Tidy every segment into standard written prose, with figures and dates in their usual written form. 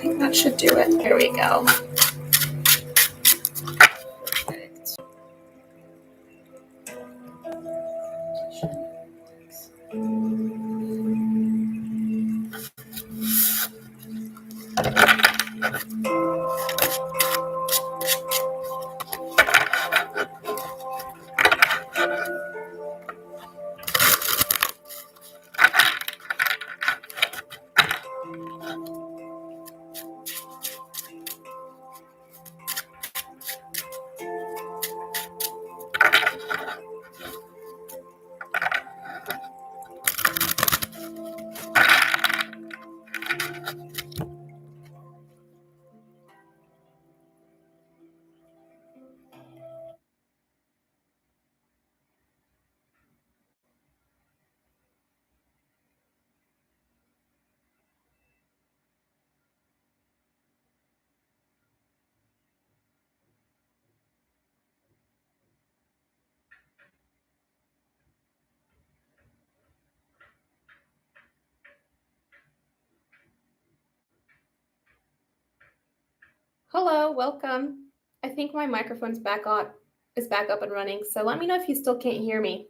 think that should do it. There we go. Perfect. Hello, welcome. I think my microphone's back up and running. So let me know if you still can't hear me.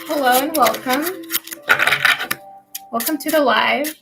Hello and welcome. Welcome to the live.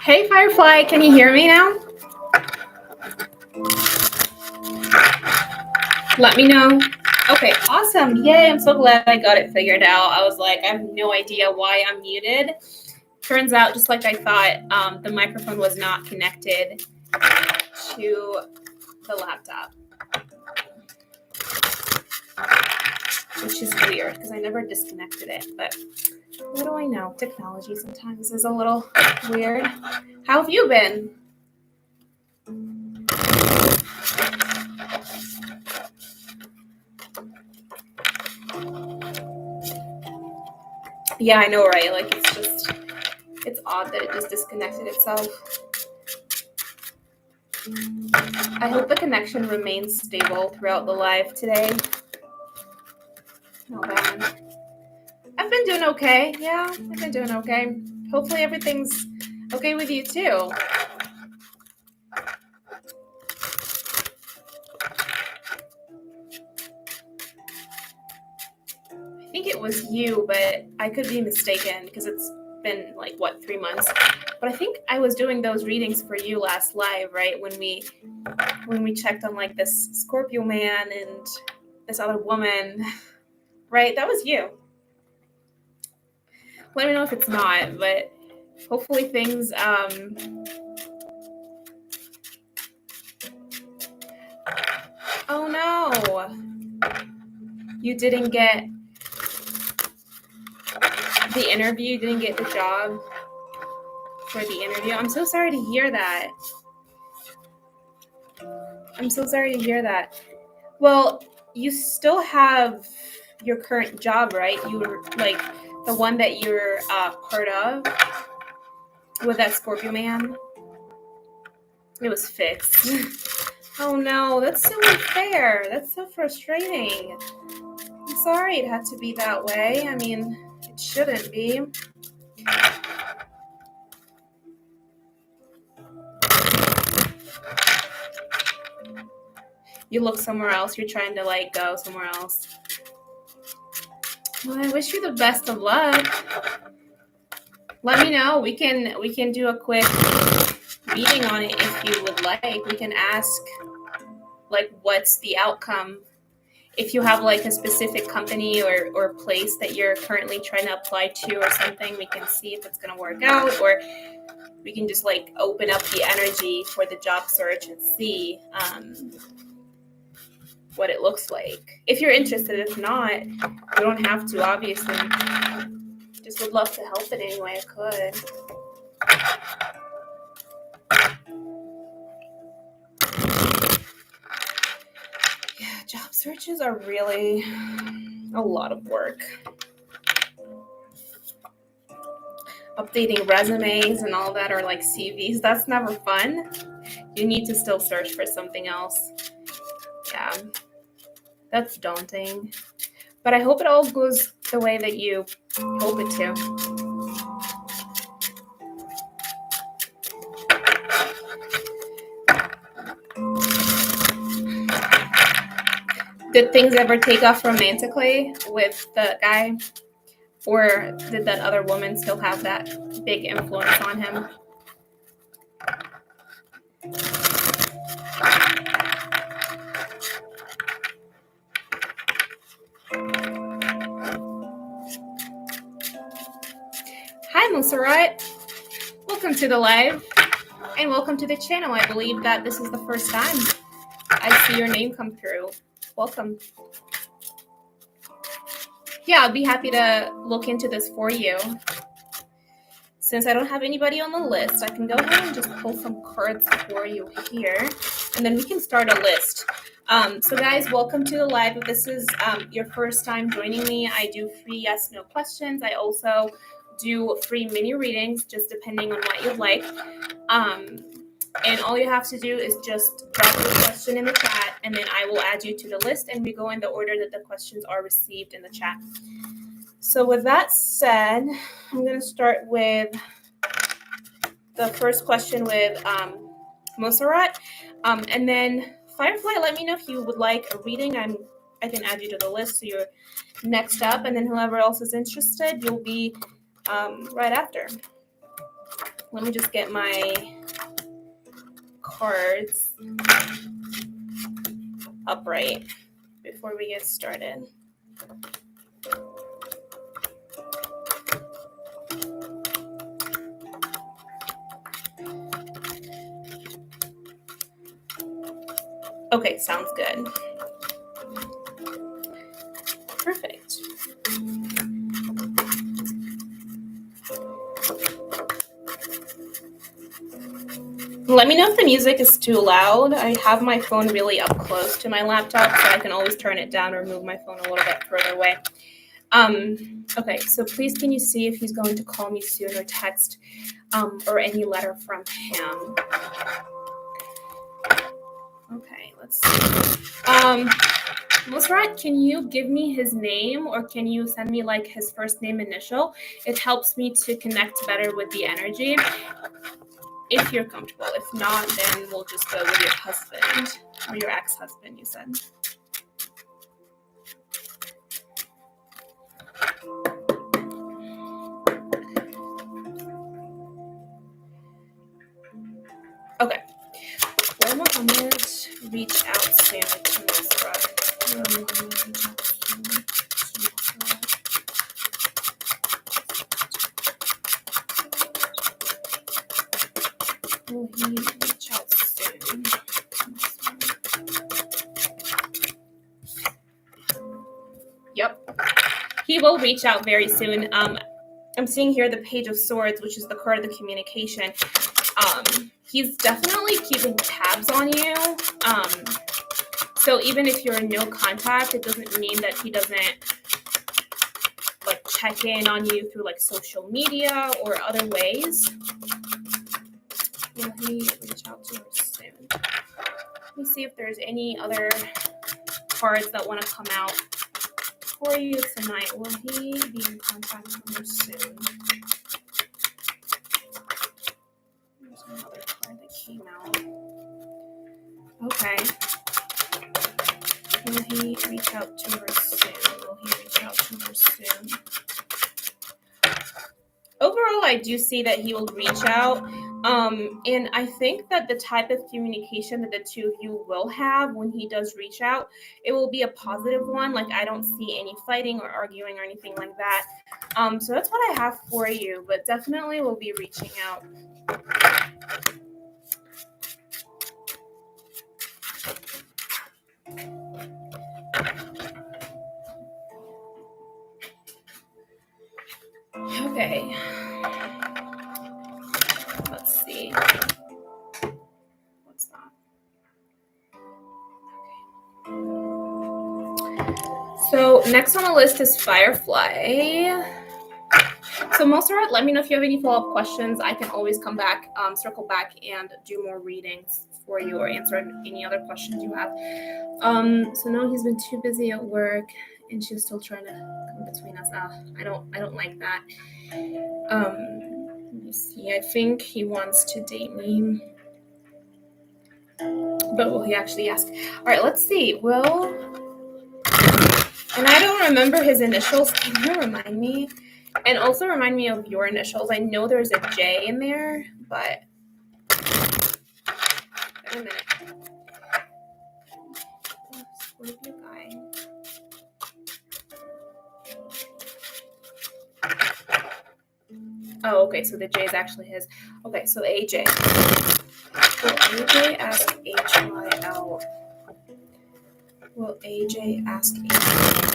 Hey Firefly, can you hear me now? Let me know. Okay, awesome. Yay, I'm so glad I got it figured out. I was like, I have no idea why I'm muted. Turns out, just like I thought, the microphone was not connected to the laptop, which is weird because I never disconnected it, but what do I know? Technology sometimes is a little weird. How have you been? Yeah, I know, right? Like, it's odd that it just disconnected itself. I hope the connection remains stable throughout the live today. Not bad. I've been doing okay. Yeah, I've been doing okay. Hopefully everything's okay with you too. I think it was you, but I could be mistaken because it's been like, 3 months? But I think I was doing those readings for you last live, right? When we checked on like this Scorpio man and this other woman, right? That was you. Let me know if it's not, but hopefully things you didn't get the interview, you didn't get the job for the interview. I'm so sorry to hear that. I'm so sorry to hear that. Well, you still have your current job, right? You were like the one that you're part of with that Scorpio man. It was fixed. Oh no, that's so unfair. That's so frustrating. I'm sorry it had to be that way. I mean, it shouldn't be. You look somewhere else. You're trying to like go somewhere else. Well, I wish you the best of luck. Let me know. We can do a quick reading on it if you would like. We can ask like what's the outcome. If you have like a specific company or place that you're currently trying to apply to or something, we can see if it's gonna work out, or we can just like open up the energy for the job search and see what it looks like. If you're interested, if not, you don't have to, obviously. Just would love to help in any way I could. Yeah, job searches are really a lot of work. Updating resumes and all that, or like CVs, that's never fun. You need to still search for something else. Yeah, that's daunting. But I hope it all goes the way that you hope it to. Did things ever take off romantically with the guy? Or did that other woman still have that big influence on him? Hi, Monserrat. Welcome to the live, and welcome to the channel. I believe that this is the first time I see your name come through. Welcome. Yeah, I'll be happy to look into this for you. Since I don't have anybody on the list, I can go ahead and just pull some cards for you here, and then we can start a list. So guys, welcome to the live. If this is your first time joining me, I do free yes/no questions. I also do free mini readings, just depending on what you'd like. And all you have to do is just drop the question in the chat, and then I will add you to the list, and we go in the order that the questions are received in the chat. So with that said, I'm going to start with the first question with Monserrat. And then Firefly, let me know if you would like a reading. I can add you to the list, so you're next up, and then whoever else is interested, you'll be right after. Let me just get my cards upright before we get started. Okay, sounds good. Perfect. Let me know if the music is too loud. I have my phone really up close to my laptop, so I can always turn it down or move my phone a little bit further away. Okay, so please can you see if he's going to call me soon or text or any letter from him? Okay, let's see. Monserrat, can you give me his name, or can you send me like his first name initial? It helps me to connect better with the energy. If you're comfortable. If not, then we'll just go with your husband or your ex-husband, you said. Okay. Will Muhammad reach out soon to Monserrat? Will he reach out soon? will reach out very soon. I'm seeing here the Page of Swords, which is the card of the communication. He's definitely keeping tabs on you. So even if you're in no contact, it doesn't mean that he doesn't like check in on you through like social media or other ways. Will he reach out to her soon? Let me see if there's any other cards that want to come out for you tonight. Will he be in contact with her soon? There's another card that came out. Okay. Will he reach out to her soon? Will he reach out to her soon? Overall, I do see that he will reach out. And I think that the type of communication that the two of you will have when he does reach out, it will be a positive one. Like, I don't see any fighting or arguing or anything like that. So that's what I have for you, but definitely will be reaching out. Okay. Let's see. What's that? Okay. So next on the list is Firefly. So Mozart, let me know if you have any follow-up questions. I can always come back, circle back and do more readings for you or answer any other questions you have. So no, he's been too busy at work and she's still trying to come between us. I don't like that. Let me see. I think he wants to date me. But will he actually ask? All right, let's see. Will, and I don't remember his initials. Can you remind me? And also remind me of your initials. I know there's a J in there, but wait a minute. Scorpio guy. Oh, okay, so the J is actually his. Okay, so AJ. Will AJ ask HY out? Will AJ ask HY out?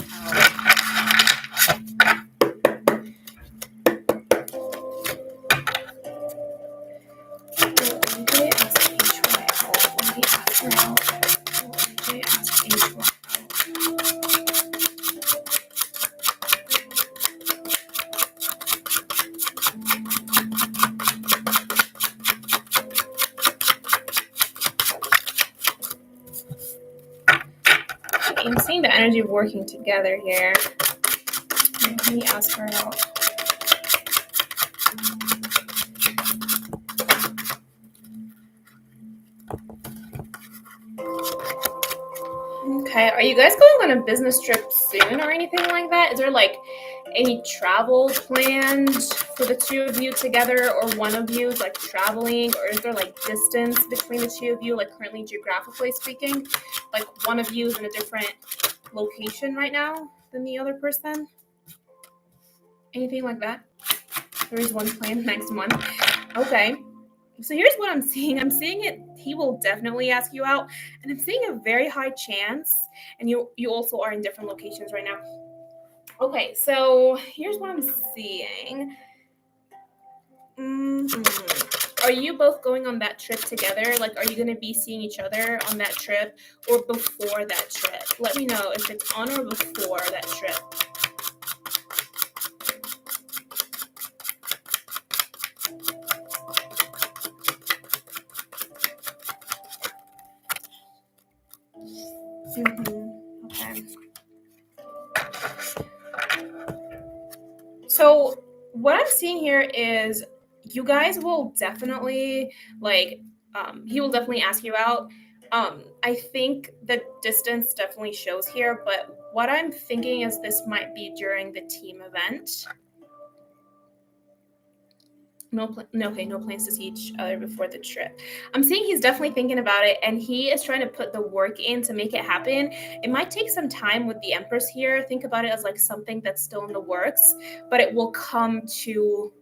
I'm seeing the energy working together here. Let me ask her out. Okay, are you guys going on a business trip soon or anything like that? Is there like any travel planned for the two of you together, or one of you is like traveling, or is there like distance between the two of you, like currently geographically speaking? Like one of you is in a different location right now than the other person? Anything like that? There is one planned next month. Okay. So here's what I'm seeing. I'm seeing it. He will definitely ask you out, and I'm seeing a very high chance. And you also are in different locations right now. Okay, so here's what I'm seeing. Are you both going on that trip together? Like, are you going to be seeing each other on that trip or before that trip? Let me know if it's on or before that trip. Okay. So what I'm seeing here is you guys will definitely he will definitely ask you out. I think the distance definitely shows here, but what I'm thinking is this might be during the team event. No plans to see each other before the trip. I'm seeing he's definitely thinking about it, and he is trying to put the work in to make it happen. It might take some time with the Empress here. Think about it as like something that's still in the works, but it will come to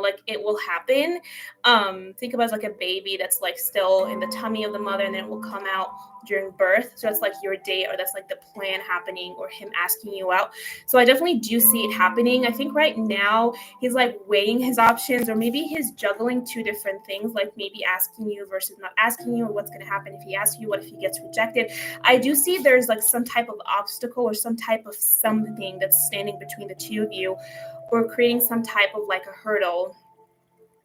like it will happen. Think about it as like a baby that's like still in the tummy of the mother, and then it will come out during birth. So that's like your date, or that's like the plan happening, or him asking you out. So I definitely do see it happening. I think right now he's like weighing his options, or maybe he's juggling two different things, like maybe asking you versus not asking you, or what's going to happen if he asks you, what if he gets rejected. I do see there's like some type of obstacle or some type of something that's standing between the two of you, or creating some type of like a hurdle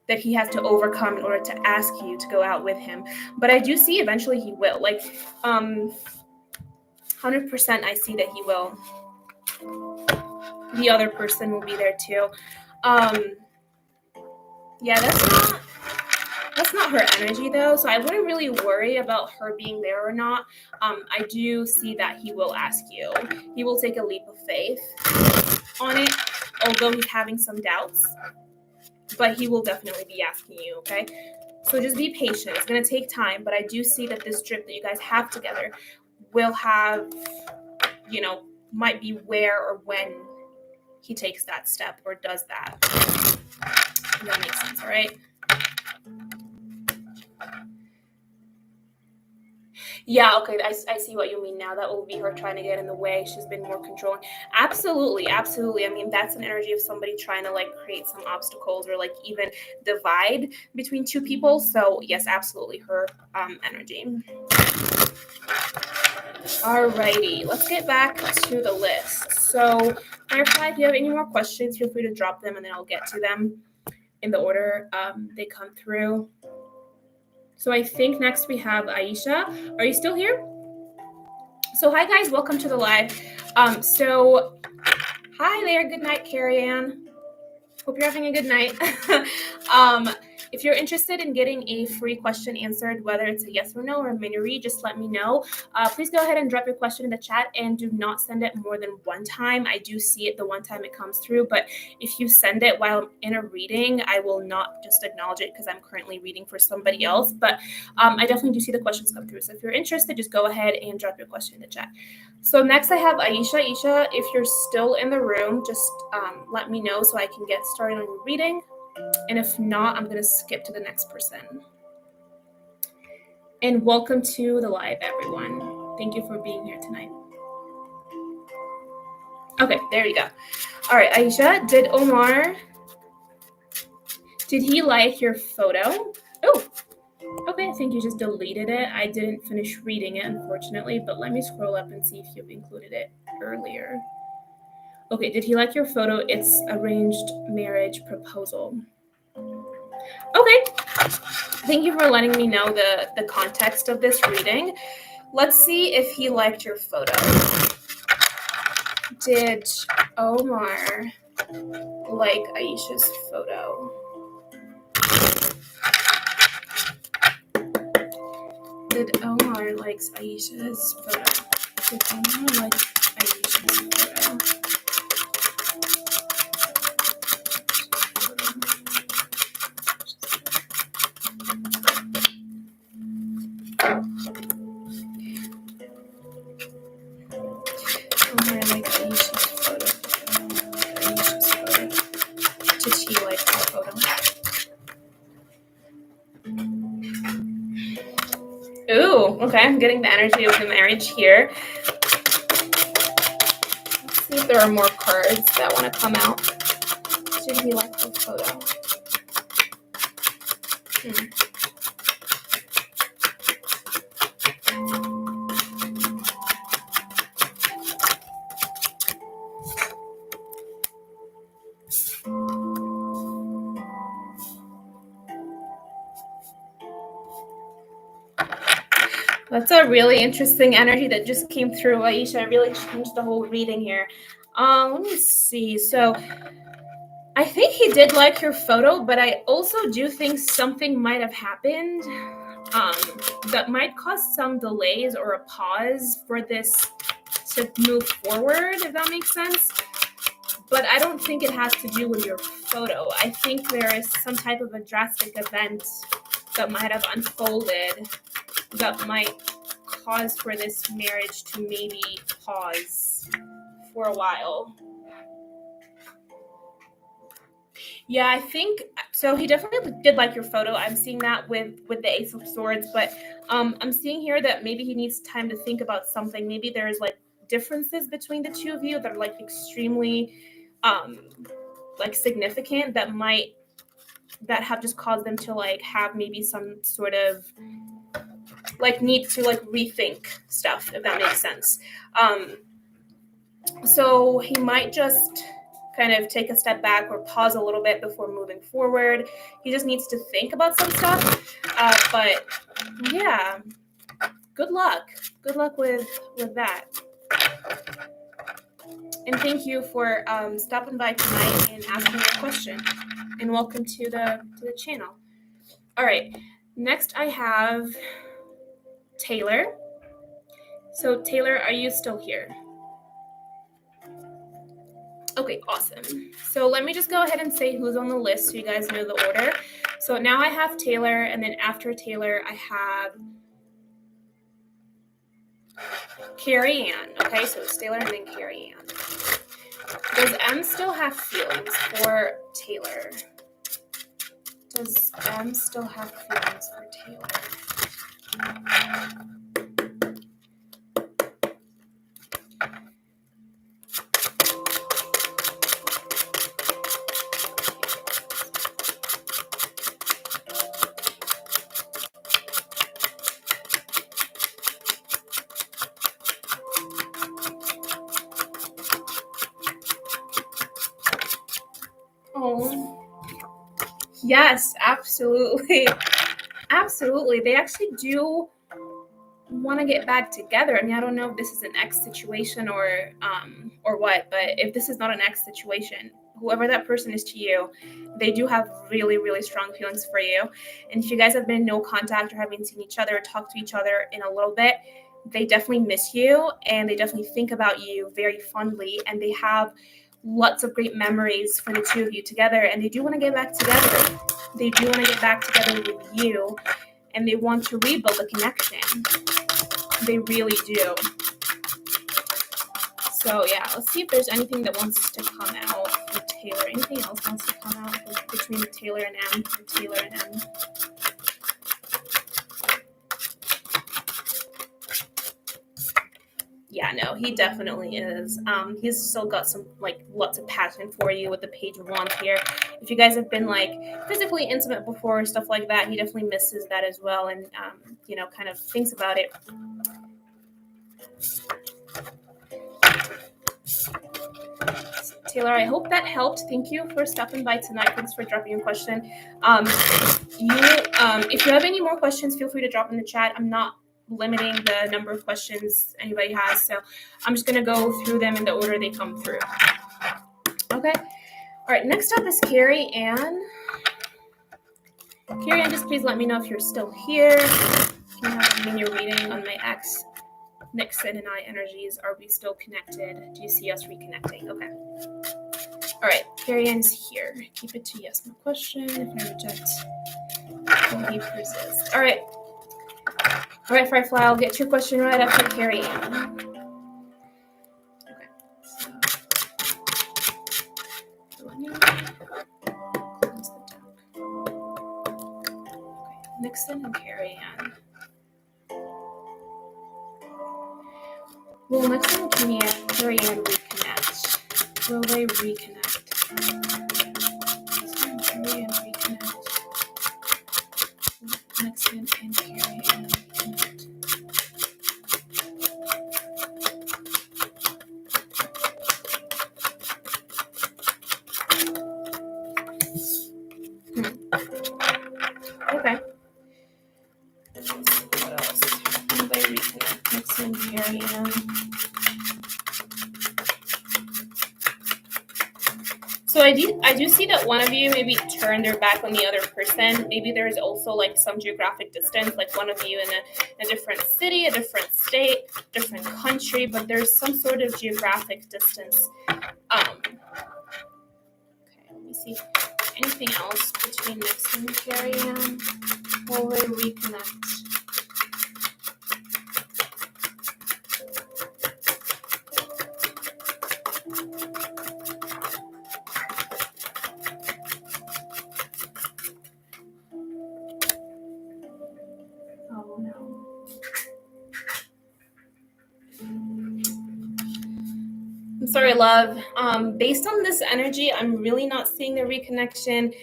that he has to overcome in order to ask you to go out with him. But I do see eventually he will. Like 100% I see that he will. The other person will be there too. Yeah, that's not her energy though, so I wouldn't really worry about her being there or not. I do see that he will ask you. He will take a leap of faith on it, although he's having some doubts, but he will definitely be asking you, okay? So just be patient. It's going to take time, but I do see that this trip that you guys have together will have, might be where or when he takes that step or does that. If that makes sense, all right? Yeah, okay, I see what you mean now. That will be her trying to get in the way. She's been more controlling. Absolutely. I mean, that's an energy of somebody trying to like create some obstacles or like even divide between two people. So yes, absolutely her energy. Alrighty, let's get back to the list. So Firefly, if you have any more questions, feel free to drop them and then I'll get to them in the order they come through. So I think next we have Aisha. Are you still here? So hi guys, welcome to the live. So hi there, good night, Carrie Ann. Hope you're having a good night. If you're interested in getting a free question answered, whether it's a yes or no or a mini read, just let me know. Please go ahead and drop your question in the chat and do not send it more than one time. I do see it the one time it comes through, but if you send it while I'm in a reading, I will not just acknowledge it because I'm currently reading for somebody else. But I definitely do see the questions come through. So if you're interested, just go ahead and drop your question in the chat. So next I have Aisha. Aisha, if you're still in the room, just let me know so I can get started on your reading. And if not, I'm going to skip to the next person. And welcome to the live, everyone. Thank you for being here tonight. Okay, there you go. All right, Aisha, did he like your photo? Oh, okay, I think you just deleted it. I didn't finish reading it, unfortunately, but let me scroll up and see if you've included it earlier. Okay, did he like your photo? It's arranged marriage proposal. Okay, thank you for letting me know the context of this reading. Let's see if he liked your photo. Did Omar like Aisha's photo? Did Omar like Aisha's photo? Did Omar like Aisha's photo? Ooh, okay, I'm getting the energy of the marriage here. Let's see if there are more cards that want to come out. Did he like the photo? That's a really interesting energy that just came through, Aisha. It really changed the whole reading here. Let me see. So I think he did like your photo, but I also do think something might have happened that might cause some delays or a pause for this to move forward, if that makes sense. But I don't think it has to do with your photo. I think there is some type of a drastic event that might have unfolded that might cause for this marriage to maybe pause for a while. Yeah, I think so. He definitely did like your photo. I'm seeing that with the Ace of Swords, but I'm seeing here that maybe he needs time to think about something. Maybe there's like differences between the two of you that are like extremely um like significant that have just caused them to like have maybe some sort of like need to like rethink stuff, if that makes sense. Um, so he might just kind of take a step back or pause a little bit before moving forward. He just needs to think about some stuff. But yeah, good luck. Good luck with that. And thank you for stopping by tonight and asking a question. And welcome to the channel. All right. Next, I have Taylor. So Taylor, are you still here? Okay, awesome. So let me just go ahead and say who's on the list so you guys know the order. So now I have Taylor, and then after Taylor, I have Carrie Ann. Okay, so it's Taylor and then Carrie Ann. Does M still have feelings for Taylor? Does M still have feelings for Taylor? Oh, yes, absolutely. Absolutely. They actually do want to get back together. I mean, I don't know if this is an ex situation or what, but if this is not an ex situation, whoever that person is to you, they do have really, really strong feelings for you. And if you guys have been in no contact or haven't seen each other or talked to each other in a little bit, they definitely miss you and they definitely think about you very fondly, and they have lots of great memories for the two of you together, and they do want to get back together. They do want to get back together with you, and they want to rebuild the connection. They really do. So yeah, let's see if there's anything that wants to come out for Taylor. Anything else wants to come out between Taylor and M, or Taylor and M? Yeah, no, he definitely is. He's still got some like lots of passion for you with the Page of Wands here. If you guys have been like physically intimate before or stuff like that, he definitely misses that as well, and kind of thinks about it. Taylor, I hope that helped. Thank you for stopping by tonight. Thanks for dropping a question. If you have any more questions, feel free to drop in the chat. I'm not limiting the number of questions anybody has, so I'm just going to go through them in the order they come through. Okay. All right, next up is Carrie Ann. Carrie Ann, just please let me know if you're still here. Can you have me your reading on my ex, Nixon, and I energies? Are we still connected? Do you see us reconnecting? Okay. All right, Carrie Ann's here. Keep it to yes, no question. If I reject, he persists. All right. All right, Firefly, I'll get your question right after Carrie Ann. Okay. Nixon and Carrie Ann. Will Nixon and Carrie Ann reconnect? Will they reconnect? Nixon and Carrie Ann reconnect. Nixon and Carrie Ann reconnect. Okay. What else? Will they reconnect? Nixon and Carrie Ann. So I do see that one of you maybe turned their back on the other person. Maybe there's also like some geographic distance, like one of you in a different city, a different state, different country, but there's some sort of geographic distance. Okay, let me see. Anything else between Nixon and Carrie Ann? Will they reconnect? I'm sorry, love. Based on this energy, I'm really not seeing the reconnection.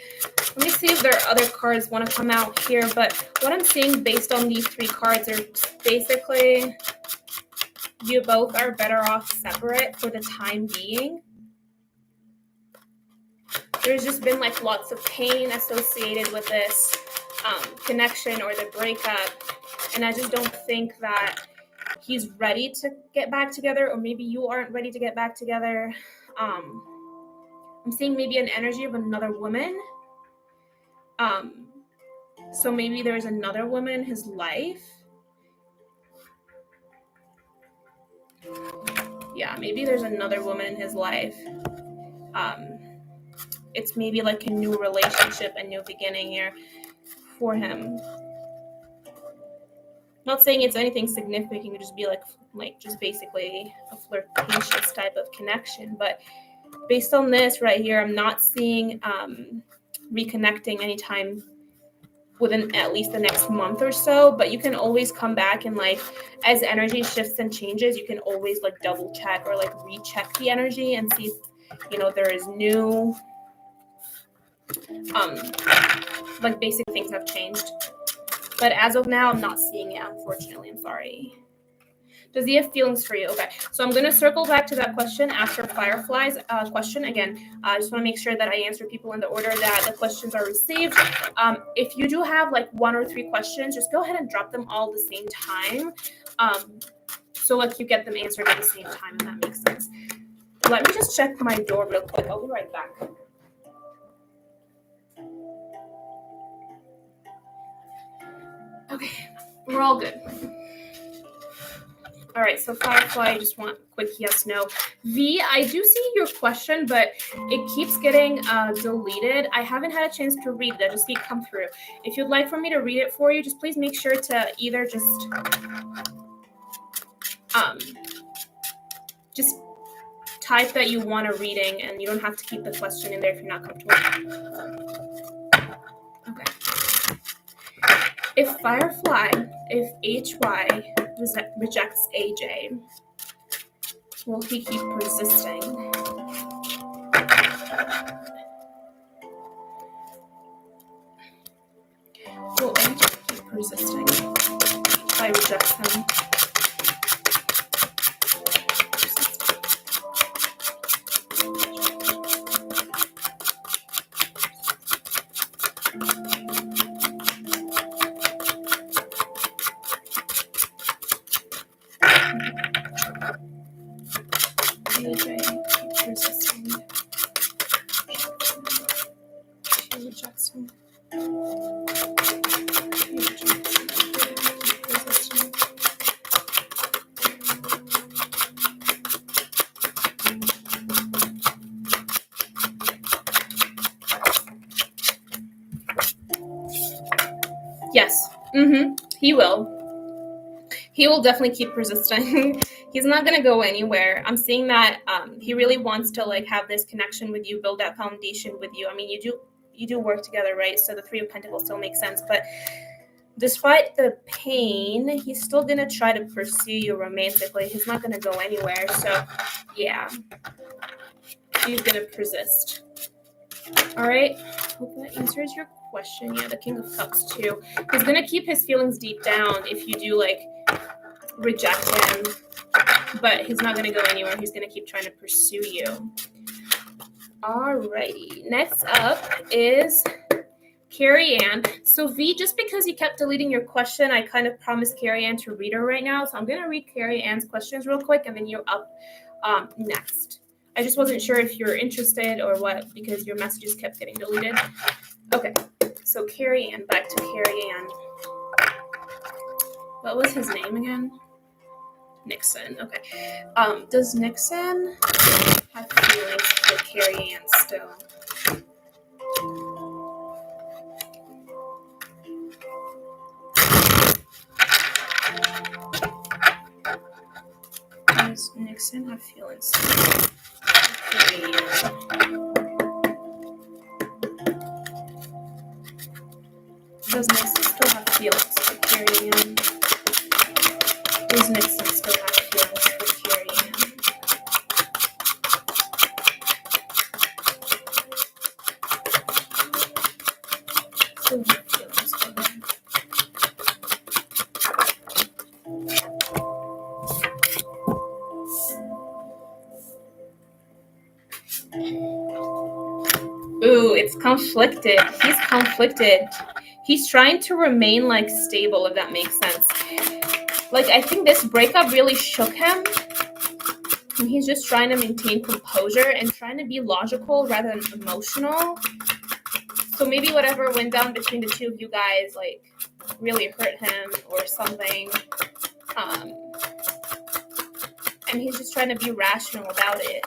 Let me see if there are other cards want to come out here. But what I'm seeing based on these 3 cards are basically you both are better off separate for the time being. There's just been like lots of pain associated with this connection or the breakup. And I just don't think that he's ready to get back together, or maybe you aren't ready to get back together. I'm seeing maybe an energy of another woman. So maybe there's another woman in his life. Yeah, maybe there's another woman in his life. It's maybe like a new relationship, a new beginning here for him. Not saying it's anything significant, it could just be like just basically a flirtatious type of connection. But based on this right here, I'm not seeing reconnecting anytime within at least the next month or so. But you can always come back and like as energy shifts and changes, you can always like double check or like recheck the energy and see if there is new like basic things have changed. But as of now, I'm not seeing it, unfortunately. I'm sorry. Does he have feelings for you? Okay, so I'm going to circle back to that question after Firefly's question. Again, I just want to make sure that I answer people in the order that the questions are received. If you do have like 1 or 3 questions, just go ahead and drop them all at the same time. So like you get them answered at the same time, if that makes sense. Let me just check my door real quick. I'll be right back. Okay, we're all good. All right, so Firefly, I just want a quick yes, no. V, I do see your question, but it keeps getting deleted. I haven't had a chance to read that. Just see it come through. If you'd like for me to read it for you, just please make sure to either just type that you want a reading, and you don't have to keep the question in there if you're not comfortable. Okay. If HY rejects AJ, will he keep persisting? Will AJ keep persisting if I reject him? Yes. He will. He will definitely keep resisting. He's not going to go anywhere. I'm seeing that he really wants to like have this connection with you, build that foundation with you. I mean, you do work together, right? So the 3 of Pentacles still makes sense. But despite the pain, he's still going to try to pursue you romantically. He's not going to go anywhere. So, yeah. He's going to persist. All right. Hope that answers your question. Yeah, the King of Cups too. He's going to keep his feelings deep down if you do like reject him. But he's not going to go anywhere. He's going to keep trying to pursue you. Alrighty. Next up is Carrie Ann. So V, just because you kept deleting your question, I kind of promised Carrie Ann to read her right now. So I'm going to read Carrie Ann's questions real quick, and then you're up next. I just wasn't sure if you're interested or what, because your messages kept getting deleted. Okay. So Carrie Ann, back to Carrie Ann. What was his name again? Nixon. Okay. Does Nixon have feelings for Carrie Ann still? Does Nixon have feelings for Carrie Ann? Does Nixon still have feelings for Carrie Ann? Does Nixon still have feelings for Carrie Ann? Still have feelings for her. Ooh, it's conflicted. He's conflicted. He's trying to remain like stable, if that makes sense. Like, I think this breakup really shook him. And he's just trying to maintain composure and trying to be logical rather than emotional. So maybe whatever went down between the two of you guys, like, really hurt him or something. And he's just trying to be rational about it.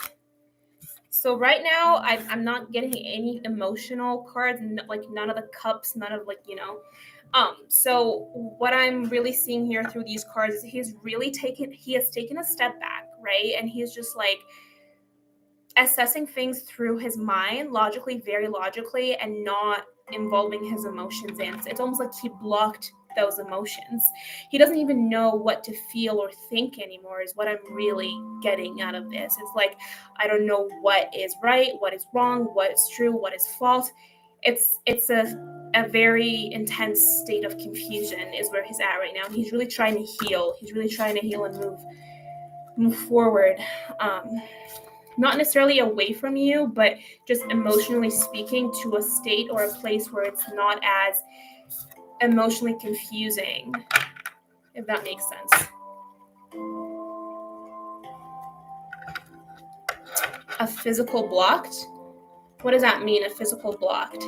So right now, I'm not getting any emotional cards, like none of the cups, none of like, So what I'm really seeing here through these cards is he has taken a step back, right? And he's just like assessing things through his mind, logically, very logically, and not involving his emotions in. It's almost like he blocked those emotions. He doesn't even know what to feel or think anymore is what I'm really getting out of this. It's like, I don't know what is right, what is wrong, what is true, what is false. It's a very intense state of confusion is where he's at right now. He's really trying to heal. He's really trying to heal and move forward. Not necessarily away from you, but just emotionally speaking, to a state or a place where it's not as emotionally confusing, if that makes sense. A physical blocked? What does that mean, a physical blocked?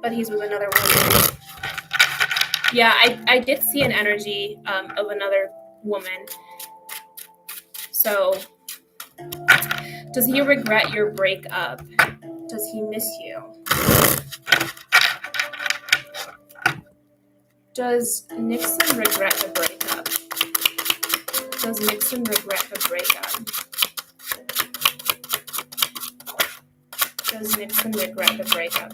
But he's with another woman. Yeah, I did see an energy of another woman. So, does he regret your breakup? Does he miss you? Does Nixon regret the breakup? Does Nixon regret the breakup? Does Nixon regret the breakup?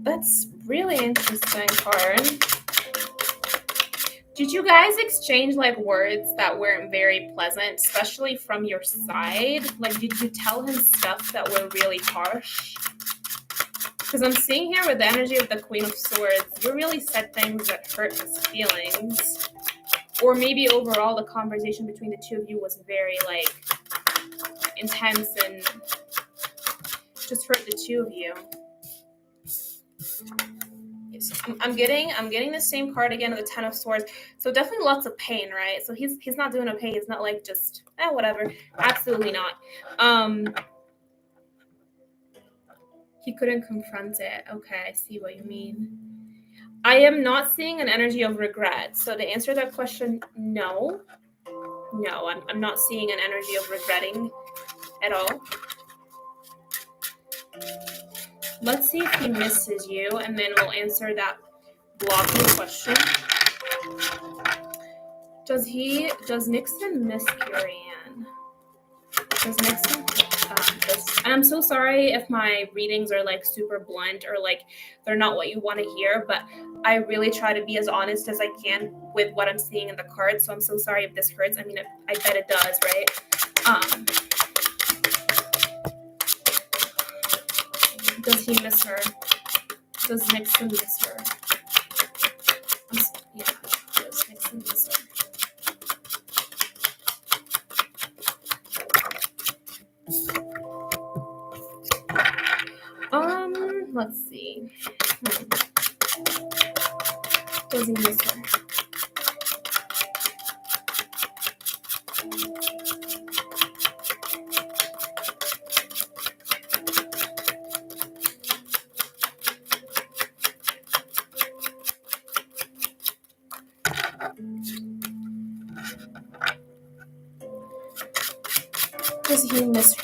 That's really interesting card. Did you guys exchange like words that weren't very pleasant, especially from your side? Like, did you tell him stuff that were really harsh? Because I'm seeing here with the energy of the Queen of Swords, you really said things that hurt his feelings. Or maybe overall the conversation between the two of you was very like intense and just hurt the two of you. I'm getting the same card again of the Ten of Swords. So definitely lots of pain, right? So he's not doing okay. He's not like just whatever. Absolutely not. He couldn't confront it. Okay, I see what you mean. I am not seeing an energy of regret. So to answer that question, no. No, I'm not seeing an energy of regretting at all. Let's see if he misses you, and then we'll answer that blocking question. Does Nixon miss Carrie Ann? Does Nixon? And I'm so sorry if my readings are like super blunt or like they're not what you want to hear, but I really try to be as honest as I can with what I'm seeing in the cards. So I'm so sorry if this hurts. I mean, I bet it does, right? Does he miss her? Does Nixon miss her? Yeah, does Nixon miss her? Let's see. Does he miss her? Does he miss her?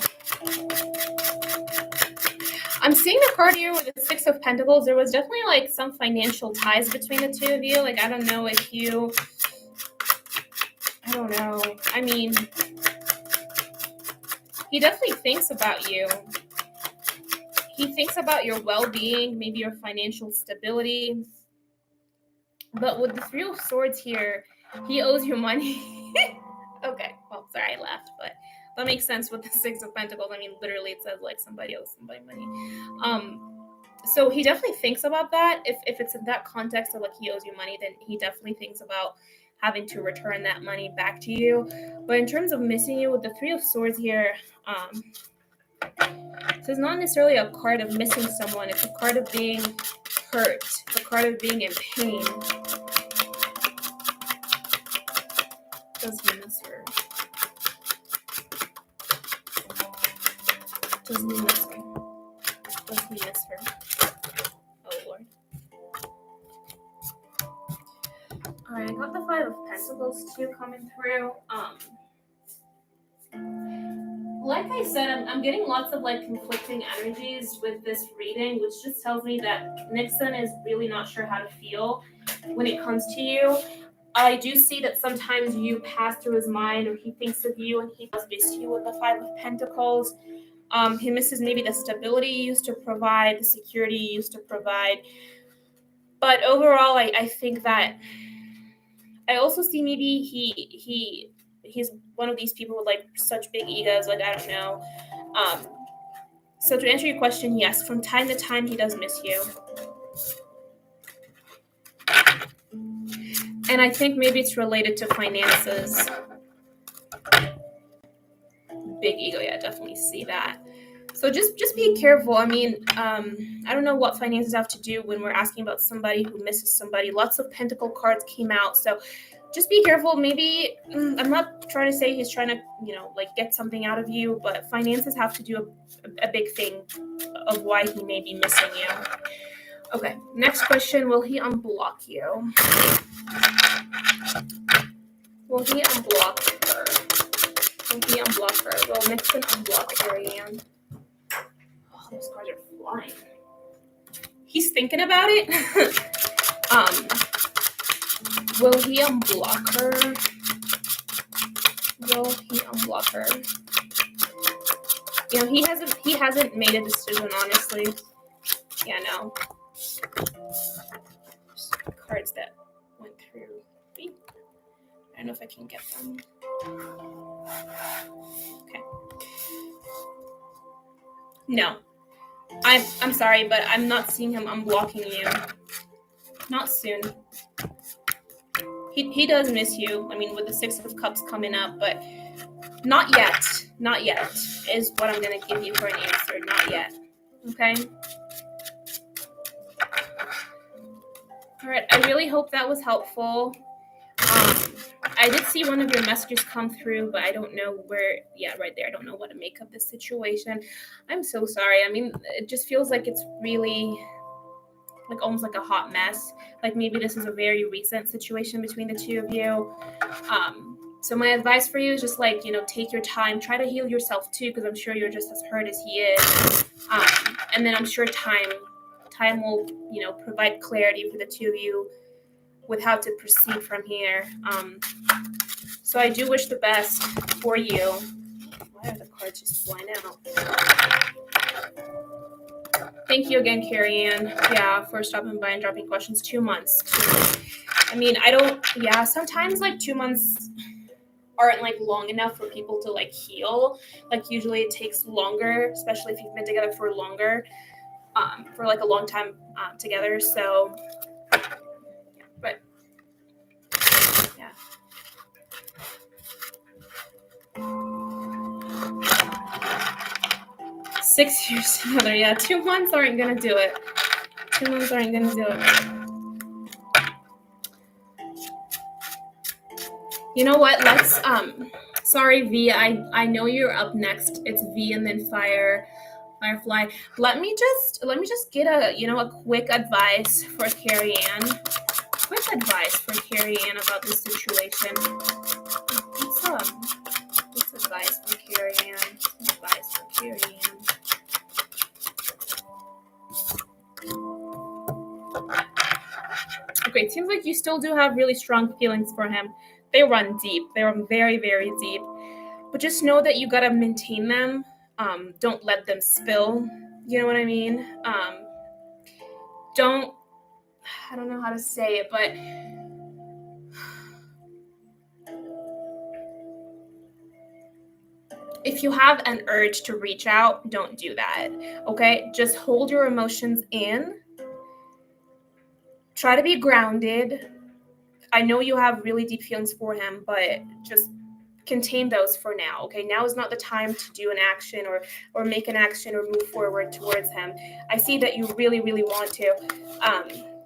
I'm seeing the card here with the Six of Pentacles. There was definitely like some financial ties between the two of you. Like, I don't know if you I don't know. I mean, he definitely thinks about you. He thinks about your well-being, maybe your financial stability. But with the Three of Swords here, he owes you money. Okay, well, sorry, I laughed, but that makes sense with the Six of Pentacles. I mean, literally, it says like somebody owes somebody money. So he definitely thinks about that. If it's in that context of like he owes you money, then he definitely thinks about having to return that money back to you. But in terms of missing you with the Three of Swords here, so it's not necessarily a card of missing someone. It's a card of being hurt. It's a card of being in pain. Does he miss her? Does he miss her? Does he miss her? Oh Lord. Alright, I got the Five of Pentacles too coming through. Like I said, I'm getting lots of like conflicting energies with this reading, which just tells me that Nixon is really not sure how to feel when it comes to you. I do see that sometimes you pass through his mind, or he thinks of you and he does miss you with the Five of Pentacles. He misses maybe the stability you used to provide, the security you used to provide. But overall, I think that I also see maybe he's one of these people with like such big egos, like I don't know. So to answer your question, yes, from time to time he does miss you. And I think maybe it's related to finances. Big ego, yeah, definitely see that. So just be careful. I mean, I don't know what finances have to do when we're asking about somebody who misses somebody. Lots of Pentacle cards came out, so just be careful. Maybe I'm not trying to say he's trying to, like get something out of you, but finances have to do a big thing of why he may be missing you. Okay, next question. Will he unblock you? Will he unblock her? Will he unblock her? Will Nixon unblock Ariane? Oh, those cards are flying. He's thinking about it. Will he unblock her? Will he unblock her? He hasn't made a decision, honestly. Yeah, no. Cards that went through. I don't know if I can get them. Okay. No. I'm sorry, but I'm not seeing him unblocking you. Not soon. He does miss you. I mean, with the Six of Cups coming up, but not yet. Not yet is what I'm going to give you for an answer. Not yet. Okay? All right. I really hope that was helpful. I did see one of your messages come through, but I don't know where. Yeah, right there. I don't know what to make of this situation. I'm so sorry. I mean, it just feels like it's really like almost like a hot mess. Like maybe this is a very recent situation between the two of you. So my advice for you is just like, take your time, try to heal yourself too, because I'm sure you're just as hurt as he is. And then I'm sure time will, provide clarity for the two of you with how to proceed from here. So I do wish the best for you. Why are the cards just flying out? Thank you again, Carrie Ann. Yeah, for stopping by and dropping questions. 2 months. I mean, sometimes like 2 months aren't like long enough for people to like heal. Like usually it takes longer, especially if you've been together for longer, for like a long time together. So, but yeah. Six years together, yeah. 2 months aren't gonna do it. 2 months aren't gonna do it. You know what? Let's sorry, V. I know you're up next. It's V and then Firefly. Let me just get a quick advice for Carrie Ann. Quick advice for Carrie Ann about this situation. What's advice for Carrie Ann? Advice for Carrie Ann. Okay, it seems like you still do have really strong feelings for him. they run deep. They run very, very deep. But just know that you gotta maintain them. Don't let them spill. You know what I mean? I don't know how to say it, but if you have an urge to reach out, don't do that. Okay? Just hold your emotions in. Try to be grounded. I know you have really deep feelings for him, but just contain those for now. Okay, now is not the time to do an action or make an action or move forward towards him. I see that you really, really want to,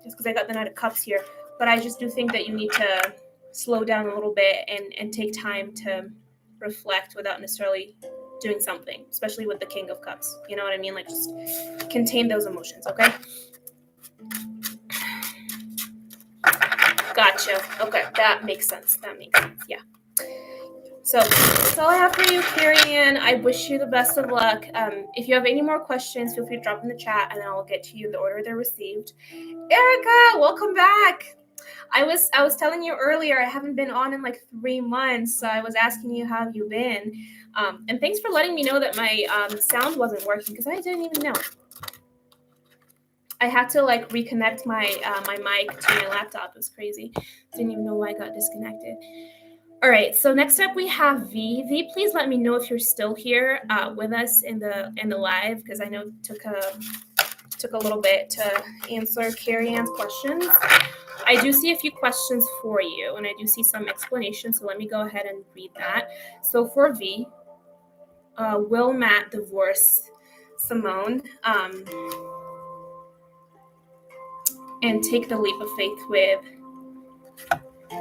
just because I got the Knight of Cups here, but I just do think that you need to slow down a little bit and take time to reflect without necessarily doing something, especially with the King of Cups. You know what I mean? Like, just contain those emotions. Okay. Gotcha. Okay, that makes sense. Yeah. So that's all I have for you, Carrie-Ann. I wish you the best of luck. If you have any more questions, feel free to drop in the chat, and I'll get to you in the order they're received. Erica, welcome back. I was telling you earlier, I haven't been on in like 3 months, so I was asking you how you been. And thanks for letting me know that my sound wasn't working, because I didn't even know. I had to like reconnect my my mic to my laptop. It was crazy. Didn't even know why I got disconnected. All right, so next up we have V. V, please let me know if you're still here with us in the live, because I know it took a little bit to answer Carrie-Ann's questions. I do see a few questions for you, and I do see some explanations, so let me go ahead and read that. So for V, will Matt divorce Simone and take the leap of faith with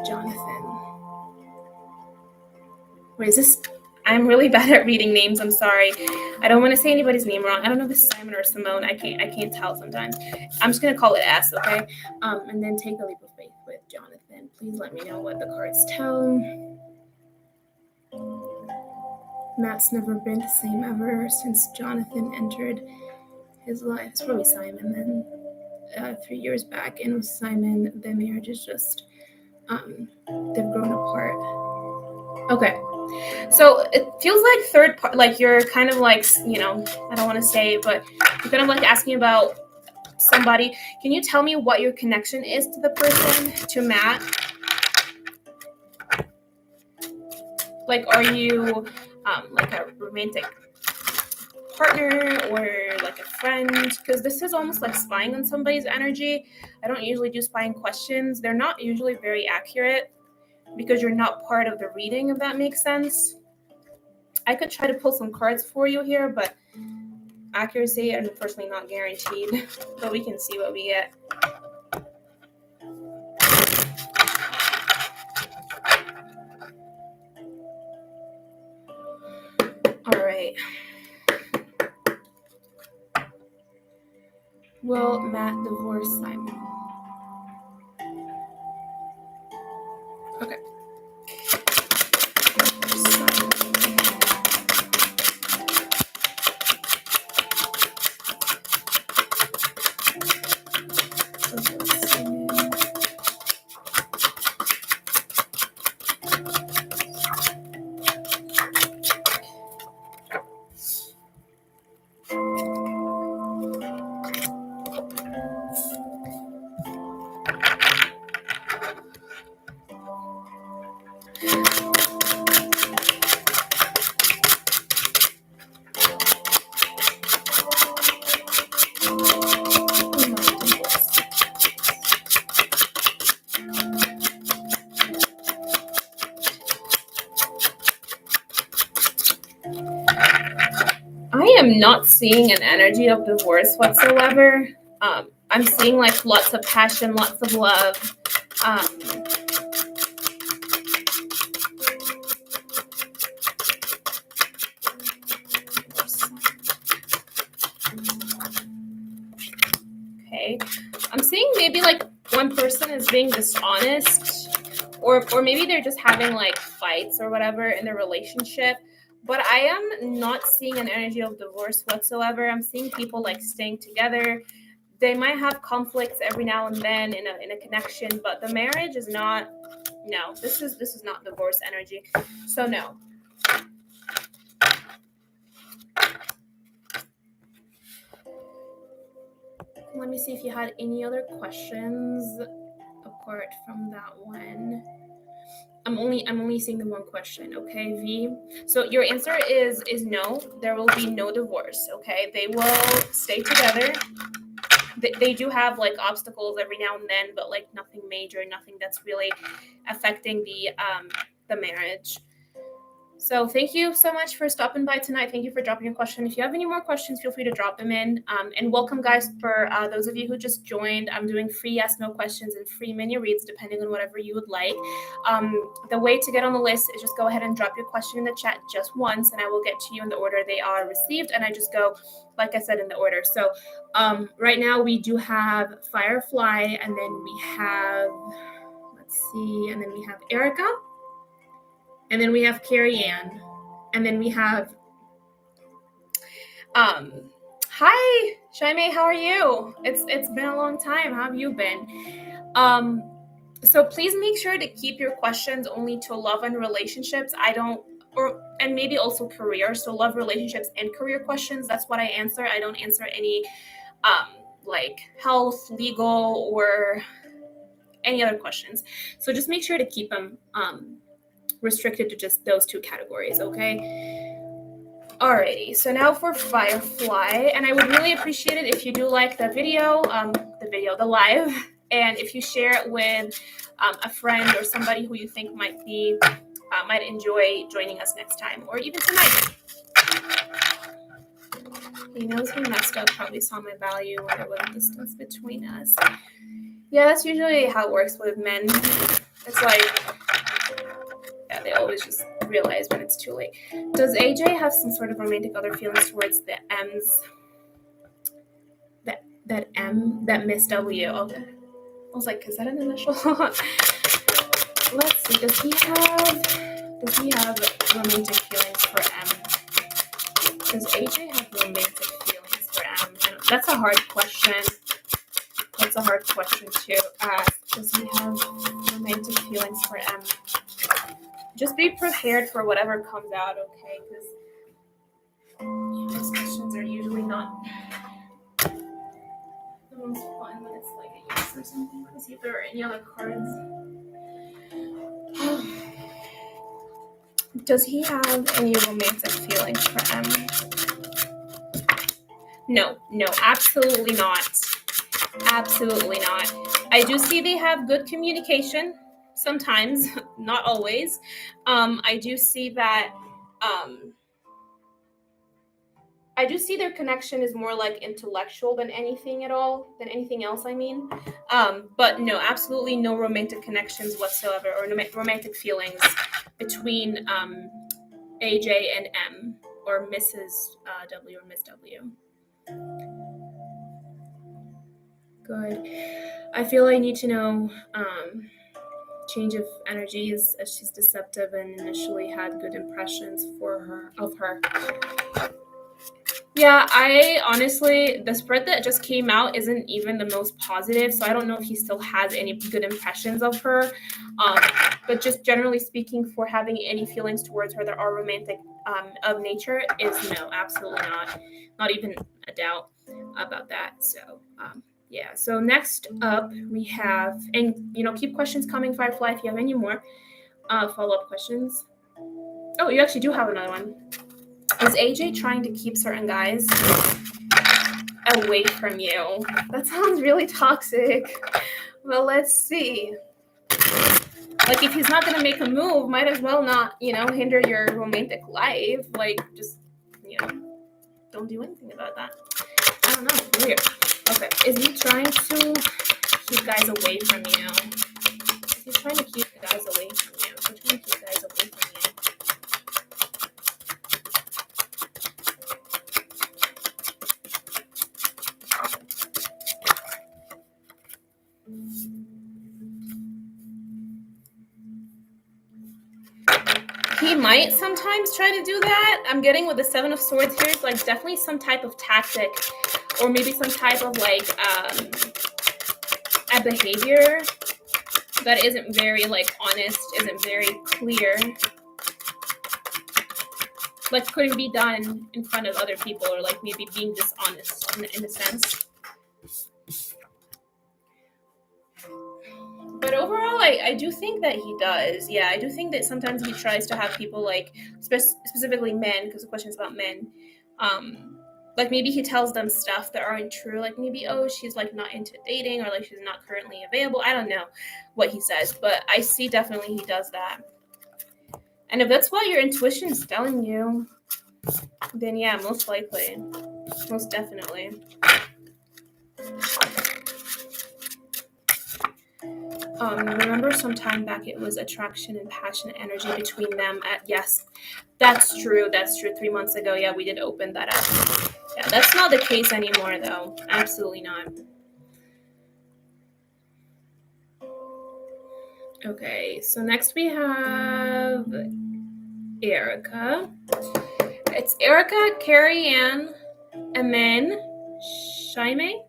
Jonathan? Wait, is this? I'm really bad at reading names. I'm sorry. I don't want to say anybody's name wrong. I don't know if it's Simon or Simone. I can't tell sometimes. I'm just gonna call it S, okay? And then take the leap of faith with Jonathan. Please let me know what the cards tell. Matt's never been the same ever since Jonathan entered his life. It's probably Simon then. 3 years back, and with Simon, the marriage is just they've grown apart. Okay. So it feels like third part, like you're kind of like, I don't want to say, but you're kind of like asking about somebody. Can you tell me what your connection is to the person, to Matt? Like, are you like a romantic partner or like a friend? Because this is almost like spying on somebody's energy. I don't usually do spying questions. They're not usually very accurate, because you're not part of the reading, if that makes sense. I could try to pull some cards for you here, but accuracy, unfortunately, not guaranteed. But we can see what we get. All right. Will Matt divorce Simon? Okay. I am not seeing an energy of divorce whatsoever. I'm seeing like lots of passion, lots of love. Okay, I'm seeing maybe like one person is being dishonest, or maybe they're just having like fights or whatever in their relationship. But I am not seeing an energy of divorce whatsoever. I'm seeing people like staying together. They might have conflicts every now and then in a connection, but the marriage is not No, this is not divorce energy. So no. Let me see if you had any other questions apart from that one. I'm only seeing the one question, okay, V. So your answer is no. There will be no divorce, okay? They will stay together. They do have like obstacles every now and then, but like nothing major, nothing that's really affecting the marriage. So thank you so much for stopping by tonight. Thank you for dropping a question. If you have any more questions, feel free to drop them in. And welcome, guys, for those of you who just joined. I'm doing free yes, no questions and free mini reads, depending on whatever you would like. The way to get on the list is just go ahead and drop your question in the chat just once, and I will get to you in the order they are received. And I just go, like I said, in the order. So right now we do have Firefly, and then we have, let's see, and then we have Erica. And then we have Carrie Ann. And then we have, hi, Shaime, how are you? It's been a long time. How have you been? So please make sure to keep your questions only to love and relationships. And maybe also career. So love, relationships, and career questions. That's what I answer. I don't answer any, like health, legal, or any other questions. So just make sure to keep them, restricted to just those two categories, okay? Alrighty, so now for Firefly, and I would really appreciate it if you do like the video, the live, and if you share it with a friend or somebody who you think might enjoy joining us next time, or even tonight. He knows we messed up, probably saw my value when there was a distance between us. Yeah, that's usually how it works with men. It's like, yeah, they always just realize when it's too late. Does AJ have some sort of romantic other feelings towards the M's? That Miss W. Okay. I was like, is that an initial? Let's see. Does he have romantic feelings for M? Does AJ have romantic feelings for M? And that's a hard question. That's a hard question to ask. Does he have romantic feelings for M? Just be prepared for whatever comes out, okay? Because these questions are usually not the most fun when it's like a yes or something. Let's see if there are any other cards. Does he have any romantic feelings for M? No, absolutely not. Absolutely not. I do see they have good communication. Sometimes, not always. I do see that, I do see their connection is more like intellectual than anything else, I mean. But no, absolutely no romantic connections whatsoever, or no romantic feelings between AJ and M, or Mrs. W or Miss W. Good. I feel I need to know, change of energies, as she's deceptive and initially had good impressions of her. Yeah, I honestly, the spread that just came out isn't even the most positive, so I don't know if he still has any good impressions of her. But just generally speaking, for having any feelings towards her that are romantic of nature is no, absolutely not. Not even a doubt about that. So, yeah, so next up we have, and keep questions coming, Firefly, if you have any more follow-up questions. Oh, you actually do have another one. Is AJ trying to keep certain guys away from you? That sounds really toxic. Well, let's see. Like, if he's not going to make a move, might as well not, hinder your romantic life. Like, just, don't do anything about that. I don't know. Weird. Okay. Is he trying to keep guys away from you? Is he trying to keep the guys away from you? Is he trying to keep guys away from you? He might sometimes try to do that. I'm getting with the Seven of Swords here, it's like definitely some type of tactic, or maybe some type of like a behavior that isn't very like honest, isn't very clear. Like couldn't be done in front of other people, or like maybe being dishonest in a sense. But overall, I do think that he does. Yeah, I do think that sometimes he tries to have people like, specifically men, because the question is about men. Like maybe he tells them stuff that aren't true. Like maybe, oh, she's like not into dating, or like she's not currently available. I don't know what he says, but I see definitely he does that. And if that's what your intuition is telling you, then yeah, most likely. Most definitely. Remember some time back it was attraction and passionate energy between them yes, that's true 3 months ago. Yeah, we did open that up. Yeah, that's not the case anymore though. Absolutely not. Okay, so next we have Erica. It's Erica, Carrie Ann, and then Shaime,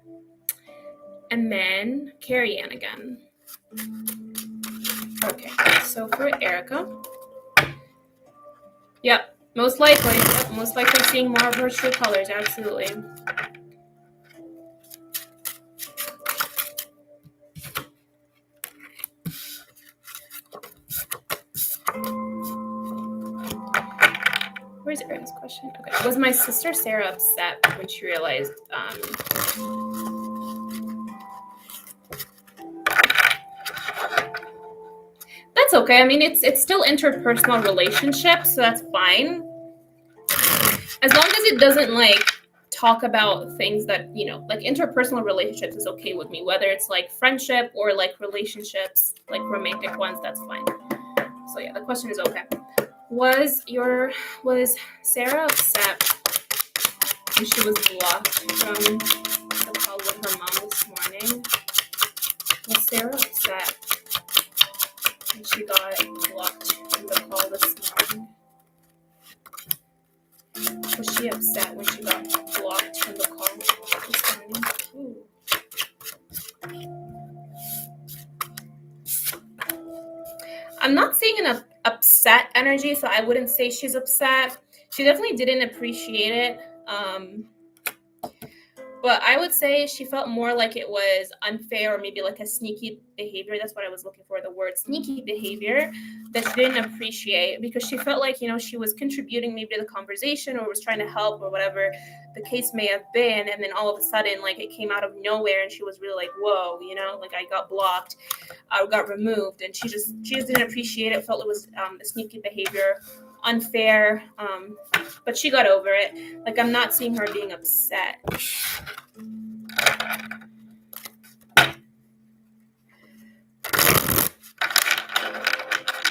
and then Carrie Ann again. Okay, so for Erica, yep, most likely seeing more of her true colors, absolutely. Where's Erica's question? Okay, was my sister Sarah upset when she realized that's okay. I mean, it's still interpersonal relationships, so that's fine. As long as it doesn't like talk about things that, you know, like interpersonal relationships is okay with me, whether it's like friendship or like relationships, like romantic ones, that's fine. So yeah, the question is okay. Was Sarah upset when she was blocked from the call with her mom this morning? Was Sarah upset when she got blocked from the call this morning? Was she upset when she got blocked from the call this morning? Ooh. I'm not seeing an upset energy, so I wouldn't say she's upset. She definitely didn't appreciate it. But I would say she felt more like it was unfair, or maybe like a sneaky behavior. That's what I was looking for, the word sneaky behavior, that she didn't appreciate, because she felt like, you know, she was contributing maybe to the conversation, or was trying to help, or whatever the case may have been. And then all of a sudden, like, it came out of nowhere, and she was really like, whoa, you know, like I got blocked, I got removed. And she just didn't appreciate it, felt it was a sneaky behavior, unfair, but she got over it. Like, I'm not seeing her being upset.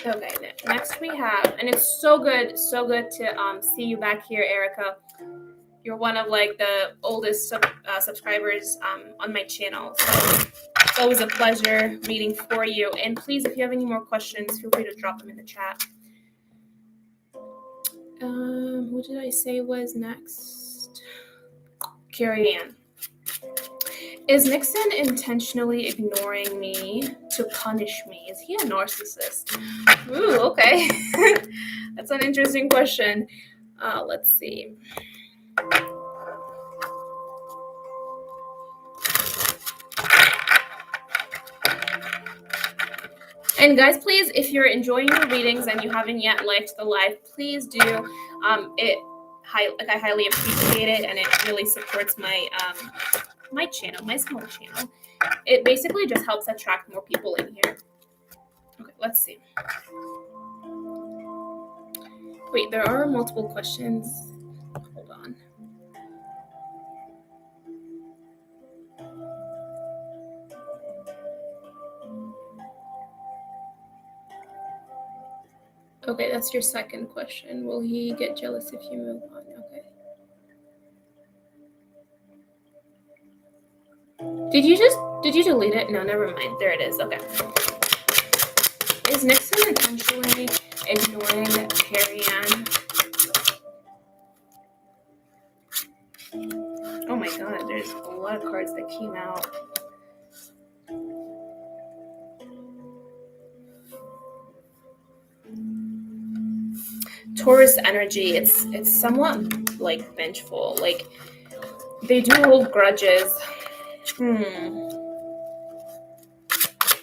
Okay, next we have, and it's so good to see you back here, Erica. You're one of like the oldest subscribers on my channel, so it's always a pleasure reading for you. And please, if you have any more questions, feel free to drop them in the chat. Who did I say was next? Carrie Ann. Is Nixon intentionally ignoring me to punish me? Is he a narcissist? Ooh, okay. That's an interesting question. Let's see. And guys, please, if you're enjoying the readings and you haven't yet liked the live, please do. I highly appreciate it, and it really supports my my channel, my small channel. It basically just helps attract more people in here. Okay, let's see. Wait, there are multiple questions. Hold on. Okay, that's your second question. Will he get jealous if you move on? Okay. Did you delete it? No, never mind. There it is. Okay. Is Nixon intentionally ignoring Carrie Ann? Oh my god, there's a lot of cards that came out. Taurus energy, it's somewhat like vengeful. Like they do hold grudges.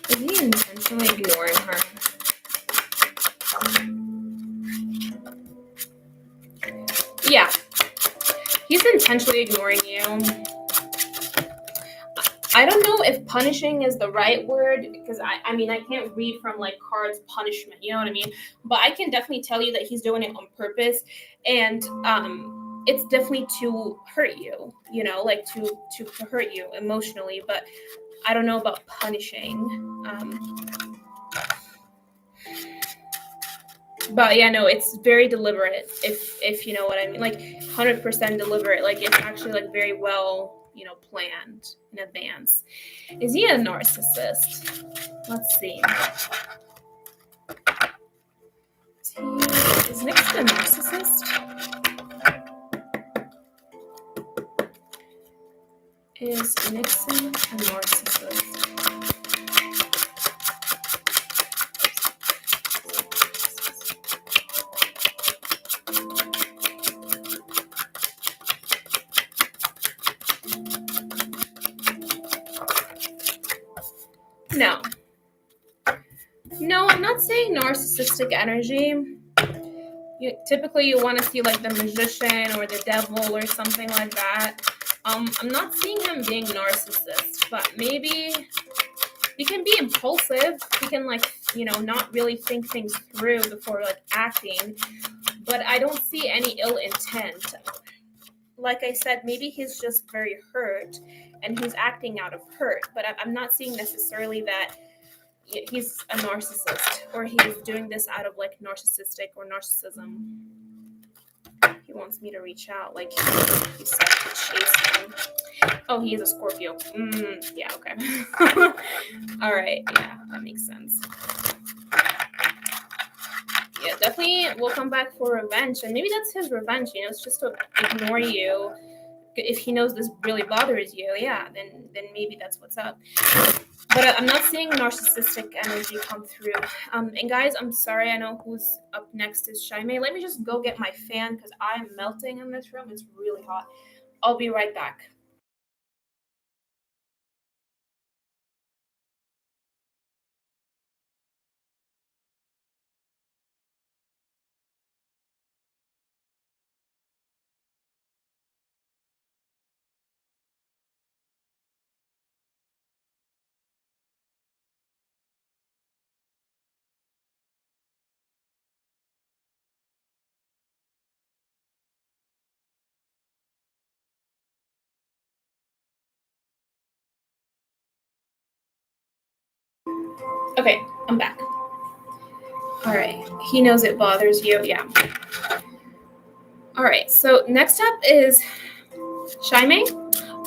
Is he intentionally ignoring her? Yeah, he's intentionally ignoring you. I don't know if punishing is the right word, because I mean, I can't read from like cards punishment, you know what I mean? But I can definitely tell you that he's doing it on purpose, and it's definitely to hurt you, you know, like to hurt you emotionally. But I don't know about punishing. But yeah, no, it's very deliberate. If you know what I mean, like 100% deliberate. Like it's actually like very well, you know, planned in advance. Is he a narcissist? Let's see. Is Nixon a narcissist? Is Nixon a narcissist? No. No, I'm not saying narcissistic energy. Typically you want to see like the magician or the devil or something like that. I'm not seeing him being narcissist, but maybe he can be impulsive. He can like, you know, not really think things through before like acting, but I don't see any ill intent. Like I said, maybe he's just very hurt and he's acting out of hurt, but I'm not seeing necessarily that he's a narcissist or he's doing this out of like narcissistic or narcissism. He wants me to reach out, like he said, to chase him. Oh, he is a Scorpio. Yeah, okay. All right, yeah, that makes sense. Yeah, definitely will come back for revenge, and maybe that's his revenge, you know, it's just to ignore you. If he knows this really bothers you, yeah, then maybe that's what's up. But I'm not seeing narcissistic energy come through. And guys, I'm sorry, I know who's up next is Shaime. Let me just go get my fan because I'm melting in this room. It's really hot. I'll be right back. Okay, I'm back. All right, he knows it bothers you. Yeah. All right, so next up is Shaime.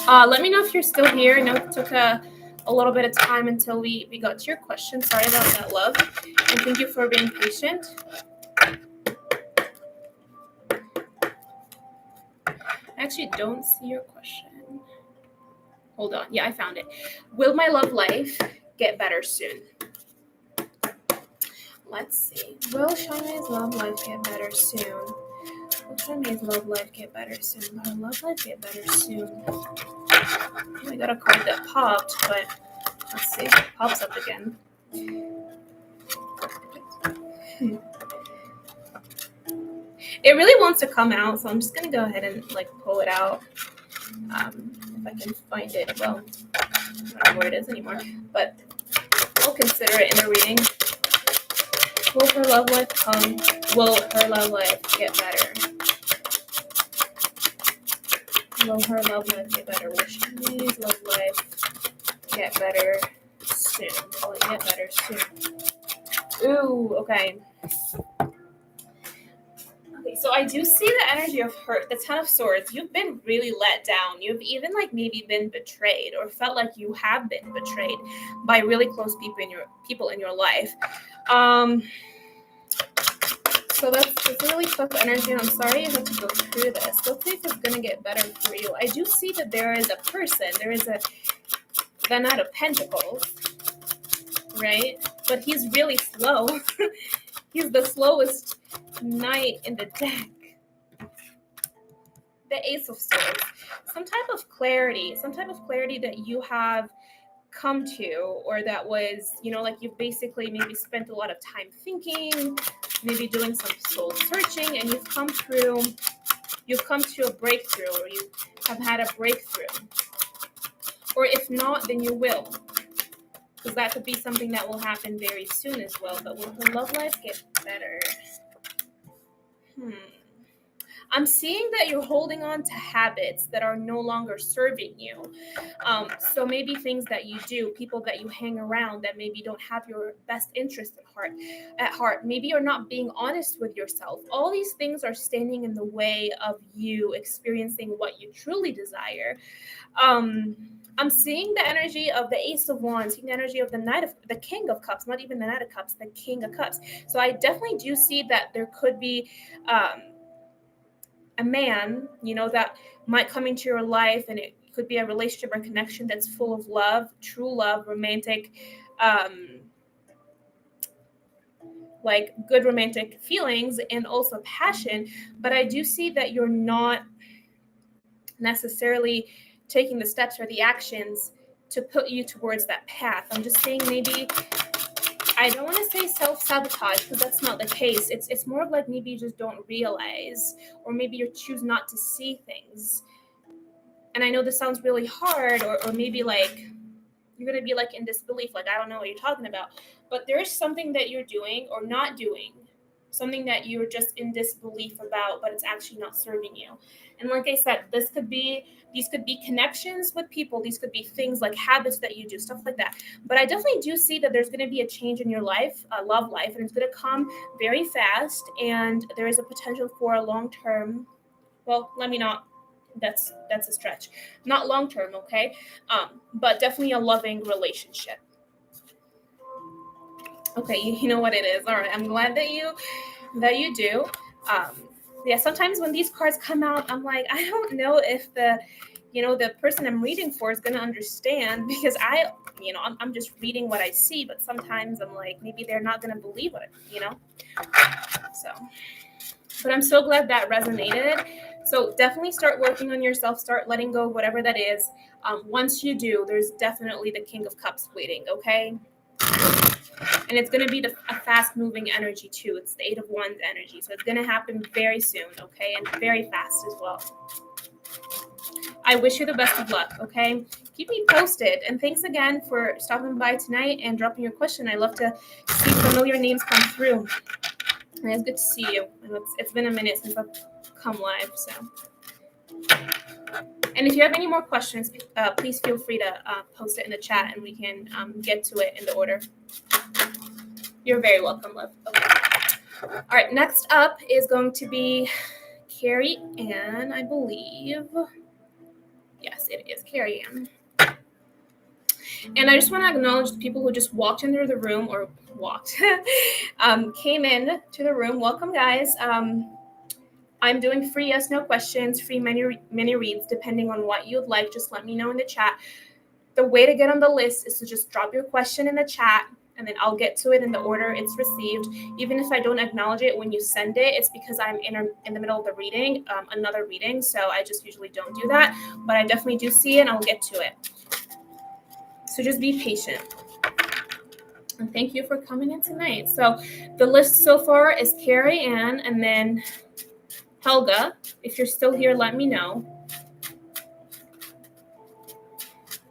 Let me know if you're still here. I know it took a little bit of time until we got to your question. Sorry about that, love. And thank you for being patient. I actually don't see your question. Hold on. Yeah, I found it. Will my love life get better soon? Let's see. Will Shaime's love life get better soon? Will Shaime's love life get better soon? Will her love life get better soon? I got a card that popped, but let's see if it pops up again. It really wants to come out, so I'm just gonna go ahead and like pull it out. If I can find it. Well, I don't know where it is anymore, but I'll consider it in a reading. Will her love life come? Will her love life get better? Will her love life get better? Will Shaime's love life get better soon? Will it get better soon? Ooh, okay. Okay, so I do see the energy of hurt, the Ten of Swords. You've been really let down. You've even like maybe been betrayed or felt like you have been betrayed by really close people in your life. So that's a really tough energy, and I'm sorry you have to go through this. Let's see if it's going to get better for you. I do see that there is a person. There is the Knight of Pentacles, right? But he's really slow. He's the slowest Knight in the deck. The Ace of Swords. Some type of clarity that you have come to, or that was, like you basically maybe spent a lot of time thinking, maybe doing some soul searching, and you've come to a breakthrough, or you have had a breakthrough. Or if not, then you will. Because that could be something that will happen very soon as well. But will her love life get better? I'm seeing that you're holding on to habits that are no longer serving you. So maybe things that you do, people that you hang around that maybe don't have your best interest at heart. Maybe you're not being honest with yourself. All these things are standing in the way of you experiencing what you truly desire. I'm seeing the energy of the Ace of Wands, seeing the energy of the King of Cups, not even the Knight of Cups, the King of Cups. So I definitely do see that there could be a man, that might come into your life, and it could be a relationship or connection that's full of love, true love, romantic, like good romantic feelings and also passion. But I do see that you're not necessarily taking the steps or the actions to put you towards that path. I'm just saying, maybe, I don't want to say self-sabotage, because that's not the case. It's more of like maybe you just don't realize, or maybe you choose not to see things. And I know this sounds really hard, or maybe like you're going to be like in disbelief, like I don't know what you're talking about. But there's something that you're doing or not doing, something that you're just in disbelief about, but it's actually not serving you. And like I said, these could be connections with people. These could be things like habits that you do, stuff like that. But I definitely do see that there's going to be a change in your life, love life, and it's going to come very fast. And there is a potential for a long-term, well, let me not, that's a stretch. Not long-term, okay? But definitely a loving relationship. Okay, you know what it is. All right, I'm glad that you do. Yeah, sometimes when these cards come out, I'm like, I don't know if the person I'm reading for is going to understand, because I'm just reading what I see, but sometimes I'm like, maybe they're not going to believe it, So, but I'm so glad that resonated. So definitely start working on yourself, start letting go of whatever that is. Once you do, there's definitely the King of Cups waiting, okay? And it's going to be a fast-moving energy, too. It's the Eight of Wands energy. So it's going to happen very soon, okay? And very fast as well. I wish you the best of luck, okay? Keep me posted. And thanks again for stopping by tonight and dropping your question. I love to see familiar names come through. And it's good to see you. It's been a minute since I've come live, so. And if you have any more questions, please feel free to post it in the chat, and we can get to it in the order. You're very welcome, love. Okay. All right, next up is going to be Carrie Ann, I believe. Yes, it is Carrie Ann. And I just want to acknowledge the people who just walked into the room, or came in to the room. Welcome, guys. I'm doing free yes, no questions, free mini reads, depending on what you'd like. Just let me know in the chat. The way to get on the list is to just drop your question in the chat, and then I'll get to it in the order it's received. Even if I don't acknowledge it when you send it, it's because I'm in the middle of the reading, another reading, so I just usually don't do that. But I definitely do see it, and I'll get to it. So just be patient. And thank you for coming in tonight. So the list so far is Carrie Ann, and then Helga. If you're still here, let me know.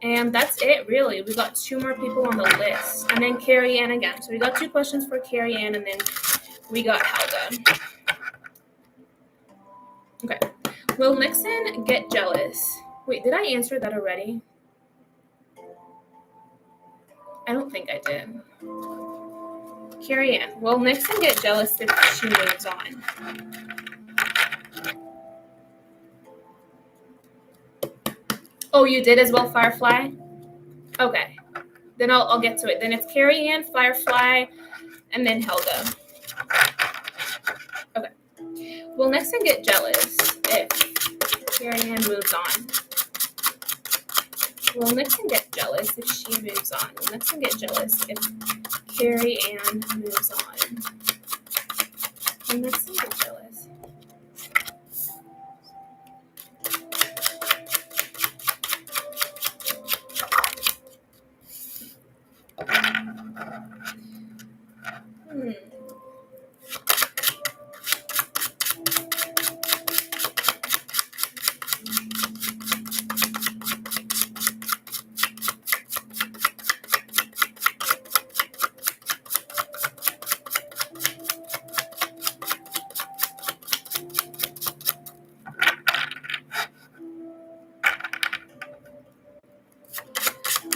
And that's it, really. We got 2 more people on the list. And then Carrie Ann again. So we got 2 questions for Carrie Ann, and then we got Helga. Okay. Will Nixon get jealous? Wait, did I answer that already? I don't think I did. Carrie Ann. Will Nixon get jealous if she moves on? Oh, you did as well, Firefly? Okay. Then I'll get to it. Then it's Carrie Ann, Firefly, and then Helga. Okay. Will Nixon get jealous if Carrie Ann moves on? Will Nixon get jealous if she moves on? Will Nixon get jealous if Carrie Ann moves on? And let's see get jealous.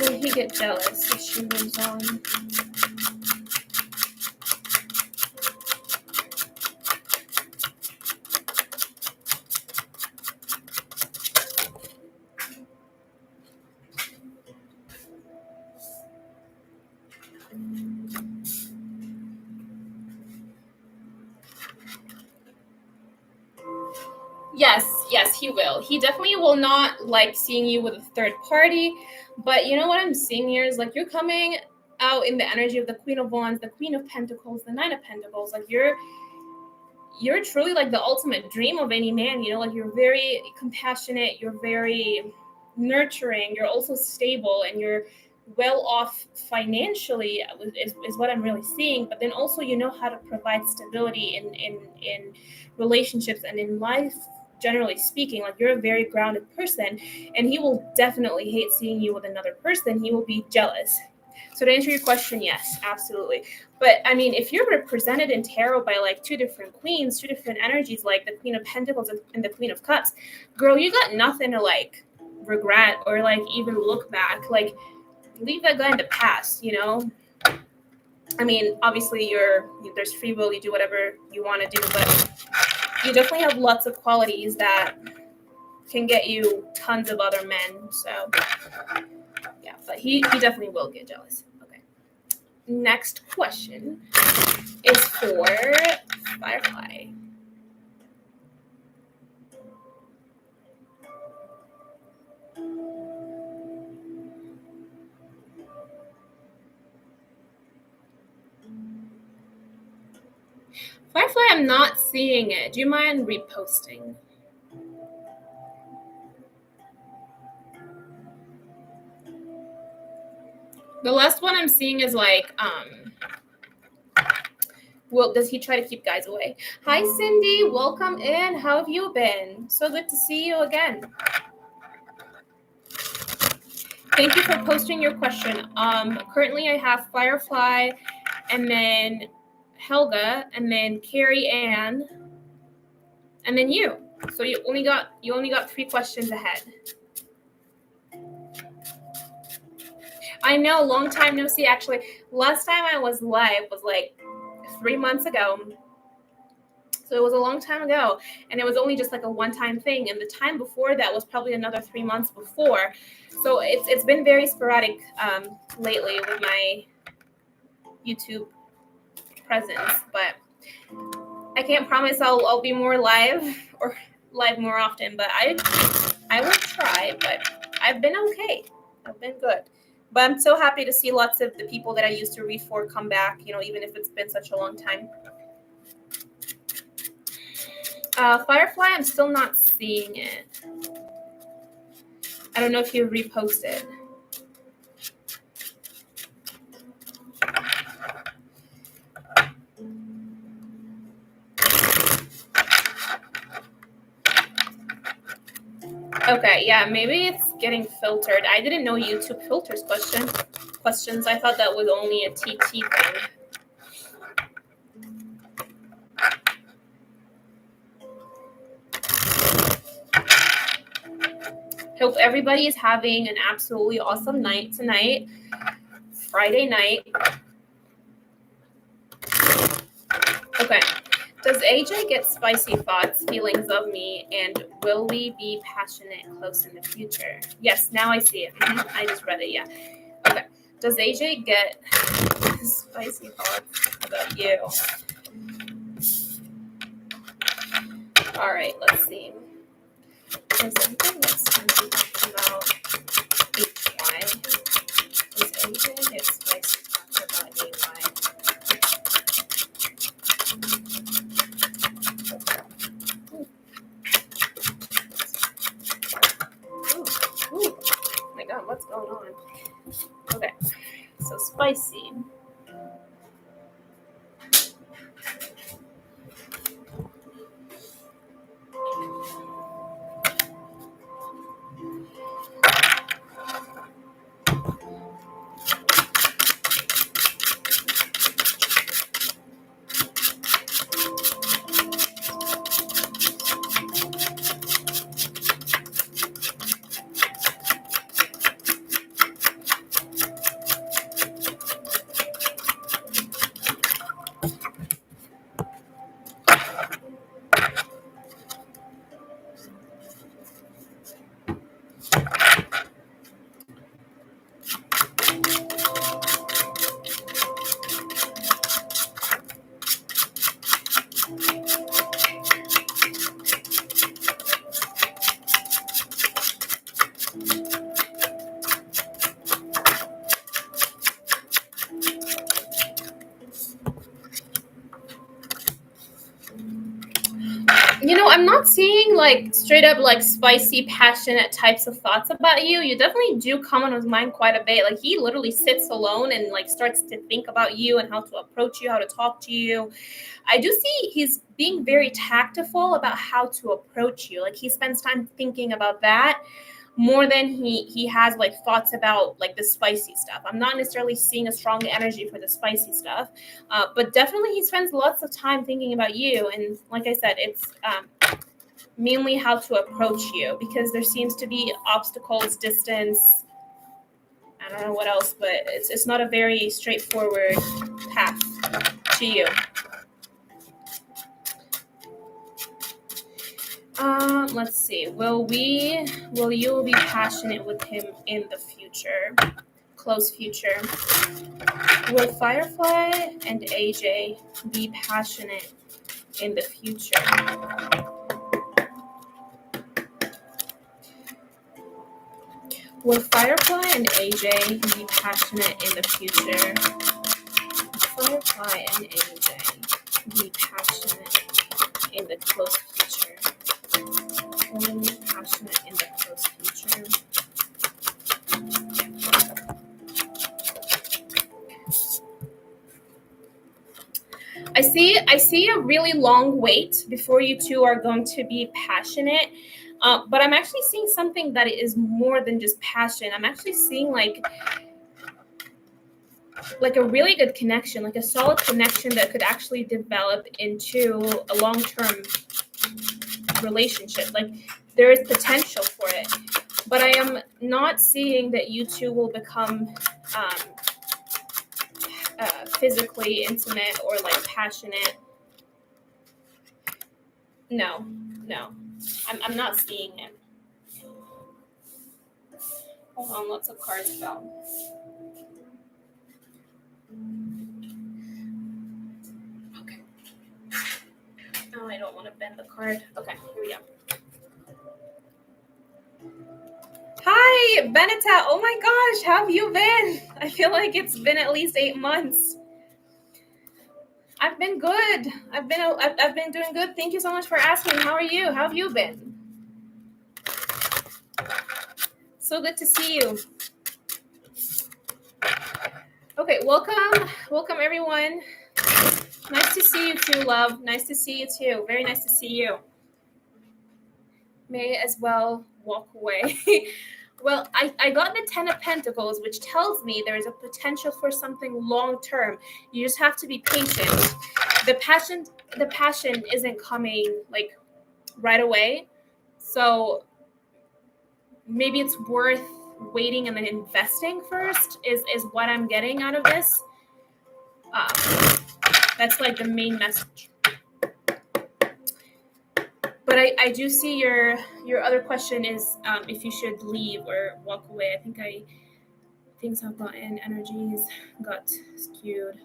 Will he get jealous if she moves on? Yes, he will. He definitely will not like seeing you with a third party. But you know what I'm seeing here is like you're coming out in the energy of the Queen of Wands, the Queen of Pentacles, the Nine of Pentacles. Like you're truly like the ultimate dream of any man. You know, like you're very compassionate, you're very nurturing, you're also stable, and you're well off financially is what I'm really seeing. But then also you know how to provide stability in relationships and in life, generally speaking. Like you're a very grounded person, and he will definitely hate seeing you with another person. He will be jealous. So to answer your question, yes, absolutely. But I mean, if you're represented in tarot by like two different queens, two different energies, like the Queen of Pentacles and the Queen of Cups, girl, you got nothing to like regret or like even look back. Like leave that guy in the past, you know? I mean, obviously there's free will, you do whatever you want to do, but you definitely have lots of qualities that can get you tons of other men. So yeah, but he definitely will get jealous. Okay. Next question is for Firefly. Firefly, I'm not seeing it. Do you mind reposting? The last one I'm seeing is like, well, does he try to keep guys away? Hi, Cindy. Welcome in. How have you been? So good to see you again. Thank you for posting your question. Currently I have Firefly, and then Helga, and then Carrie Ann, and then you. So you only got 3 questions ahead. I know, long time no see. Actually, last time I was live was like 3 months ago. So it was a long time ago, and it was only just like a one-time thing. And the time before that was probably another 3 months before. So it's been very sporadic lately with my YouTube presence, but I can't promise I'll be more live or live more often. But I will try. But I've been okay. I've been good. But I'm so happy to see lots of the people that I used to read for come back. You know, even if it's been such a long time. Firefly, I'm still not seeing it. I don't know if you reposted. Okay, yeah, maybe it's getting filtered. I didn't know YouTube filters questions. I thought that was only a TT thing. Hope everybody is having an absolutely awesome night tonight, Friday night. Okay. Does AJ get spicy thoughts, feelings of me, and will we be passionate close in the future? Yes, now I see it. I just read it, yeah. Okay. Does AJ get spicy thoughts about you? All right, let's see. There's something that's going to be talking about HY. Does AJ get spicy thoughts about AY? going on? Okay, so spicy. You know, I'm not seeing like straight up like spicy, passionate types of thoughts about you. You definitely do come on his mind quite a bit. Like he literally sits alone and like starts to think about you and how to approach you, how to talk to you. I do see he's being very tactful about how to approach you. Like he spends time thinking about that more than he has like thoughts about like the spicy stuff. I'm not necessarily seeing a strong energy for the spicy stuff, but definitely he spends lots of time thinking about you. And like I said, it's mainly how to approach you because there seems to be obstacles, distance. I don't know what else, but it's not a very straightforward path to you. Let's see. Will you be passionate with him in the future? Close future. Will Firefly and AJ be passionate in the future? Will Firefly and AJ be passionate in the future? Firefly and AJ be passionate in the close future? Will be passionate in the close future? I see a really long wait before you two are going to be passionate. But I'm actually seeing something that is more than just passion. I'm actually seeing like a really good connection, like a solid connection that could actually develop into a long-term relationship. Like there is potential for it, but I am not seeing that you two will become physically intimate or like passionate. No, I'm not seeing it. Hold on, lots of cards fell. Okay. Oh, I don't want to bend the card. Okay, here we go. Hi, Benita. Oh my gosh, how have you been? I feel like it's been at least 8 months. I've been good. I've been doing good. Thank you so much for asking. How are you? How have you been? So good to see you. Okay, welcome everyone. Nice to see you too, love. Nice to see you too. Very nice to see you. May as well walk away. Well, I got the 10 of Pentacles, which tells me there is a potential for something long term. You just have to be patient. The passion isn't coming like right away. So maybe it's worth waiting and then investing first is what I'm getting out of this. That's like the main message. But I do see your other question is if you should leave or walk away. I think things have gotten energies got skewed.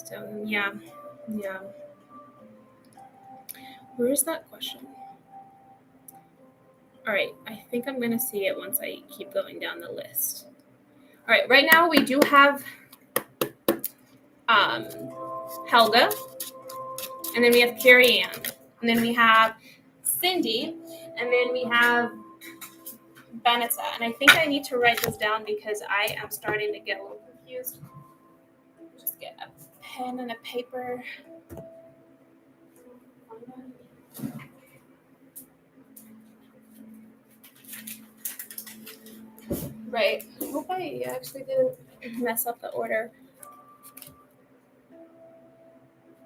So yeah. Where is that question? All right, I think I'm gonna see it once I keep going down the list. All right, right now we do have Helga, and then we have Carrie Ann, and then we have Cindy, and then we have Beneta. And I think I need to write this down because I am starting to get a little confused. Just get a pen and a paper. Right. I hope I actually didn't mess up the order.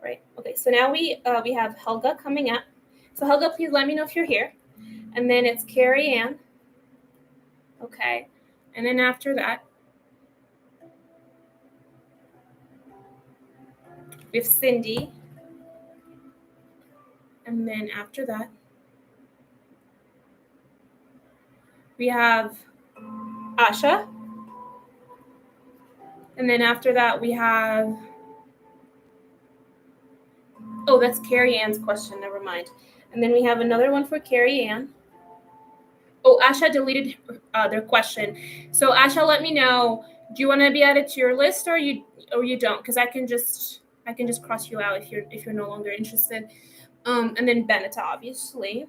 Right. Okay. So now we have Helga coming up. So Helga, please let me know if you're here. And then it's Carrie Ann. Okay. And then after that, we have Cindy. And then after that, we have Asha. And then after that, we have... Oh, that's Carrie Ann's question. Never mind. And then we have another one for Carrie Ann. Oh, Asha deleted their question. So Asha, let me know. Do you want to be added to your list, or you don't? Because I can just cross you out if you're no longer interested. And then Beneta, obviously.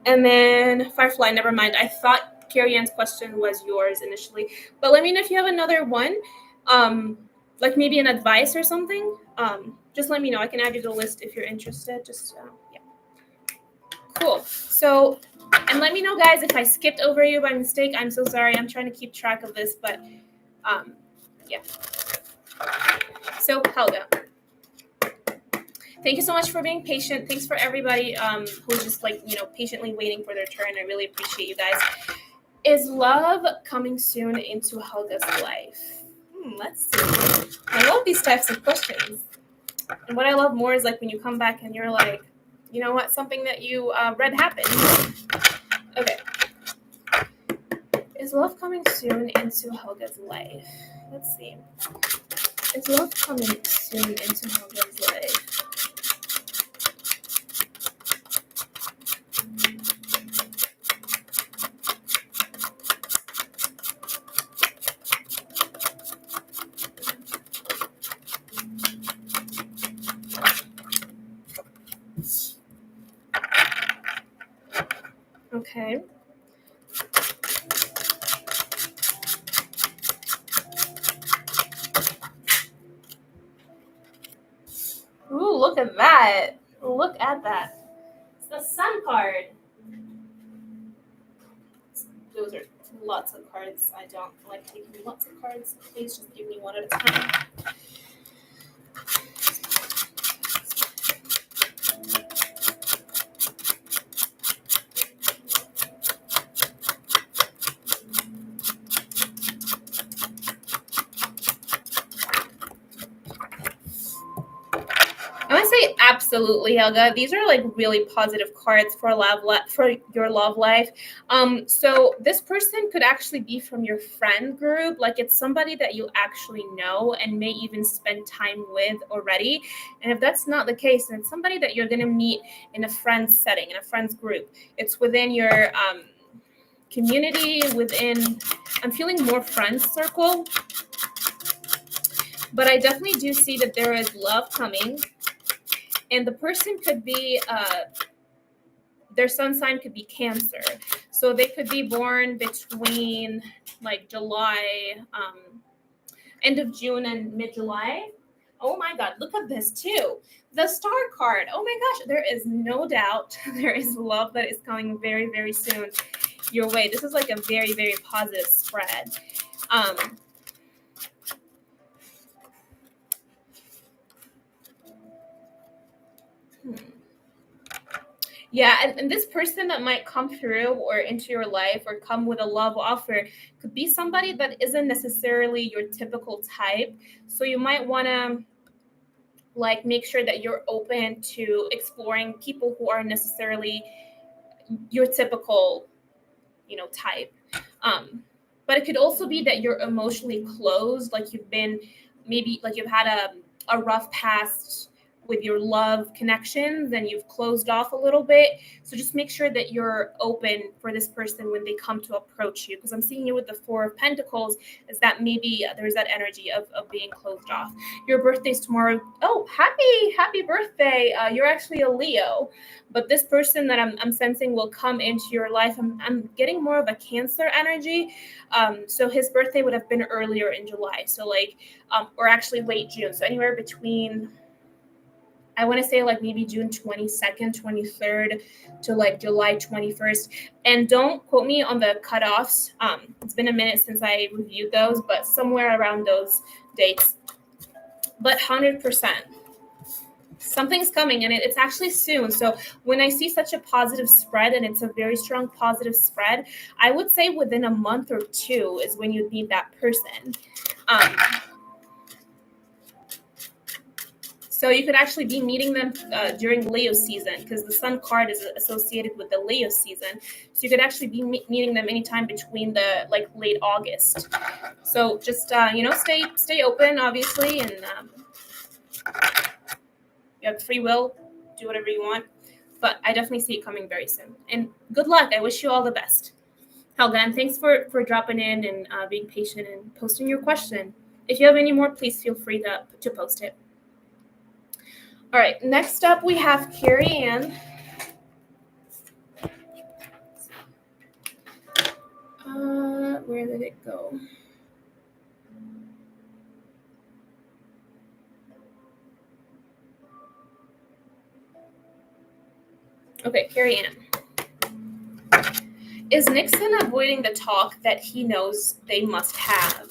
And then Firefly. Never mind. I thought Carrie Ann's question was yours initially, but let me know if you have another one. Like maybe an advice or something. Just let me know. I can add you to the list if you're interested. Just yeah. Cool. So, and let me know, guys, if I skipped over you by mistake. I'm so sorry. I'm trying to keep track of this, but yeah. So, Helga, thank you so much for being patient. Thanks for everybody who's just patiently waiting for their turn. I really appreciate you guys. Is love coming soon into Helga's life? Let's see. I love these types of questions. And what I love more is when you come back and you're like, you know what, something that you read happened. Okay. Is love coming soon into Helga's life? Let's see. Is love coming soon into Helga's life? Okay. Ooh, look at that. Look at that. It's the Sun card. Those are lots of cards. I don't like taking lots of cards. Please just give me one at a time. I want to say absolutely, Helga. These are really positive cards for your love life. So this person could actually be from your friend group. It's somebody that you actually know and may even spend time with already. And if that's not the case, then it's somebody that you're going to meet in a friend's setting, in a friend's group. It's within your community, I'm feeling more friends circle. But I definitely do see that there is love coming. And the person could be, their sun sign could be Cancer. So they could be born between July, end of June and mid-July. Oh my God, look at this too. The Star card. Oh my gosh, there is no doubt there is love that is coming very, very soon your way. This is a very, very positive spread. Yeah, and this person that might come through or into your life or come with a love offer could be somebody that isn't necessarily your typical type. So you might want to make sure that you're open to exploring people who aren't necessarily your typical, type. But it could also be that you're emotionally closed, you've been you've had a rough past with your love connections and you've closed off a little bit. So just make sure that you're open for this person when they come to approach you, because I'm seeing you with the Four of Pentacles, is that maybe there's that energy of being closed off. Your birthday's tomorrow. Oh, happy birthday. You're actually a Leo, but this person that I'm sensing will come into your life. I'm getting more of a Cancer energy. So his birthday would have been earlier in July. So like, or actually late June. So anywhere between, I want to say like maybe June 22nd, 23rd to like July 21st. And don't quote me on the cutoffs. It's been a minute since I reviewed those, but somewhere around those dates. But 100%. Something's coming, and it's actually soon. So when I see such a positive spread, and it's a very strong positive spread, I would say within a month or two is when you'd meet that person. So you could actually be meeting them during Leo season, because the Sun card is associated with the Leo season. So you could actually be meeting them anytime between the like late August. So just stay open, obviously, and you have free will, do whatever you want. But I definitely see it coming very soon. And good luck. I wish you all the best. Helga, and thanks for dropping in and being patient and posting your question. If you have any more, please feel free to post it. All right, next up we have Carrie Ann. Where did it go? Okay, Carrie Ann. Is Nixon avoiding the talk that he knows they must have?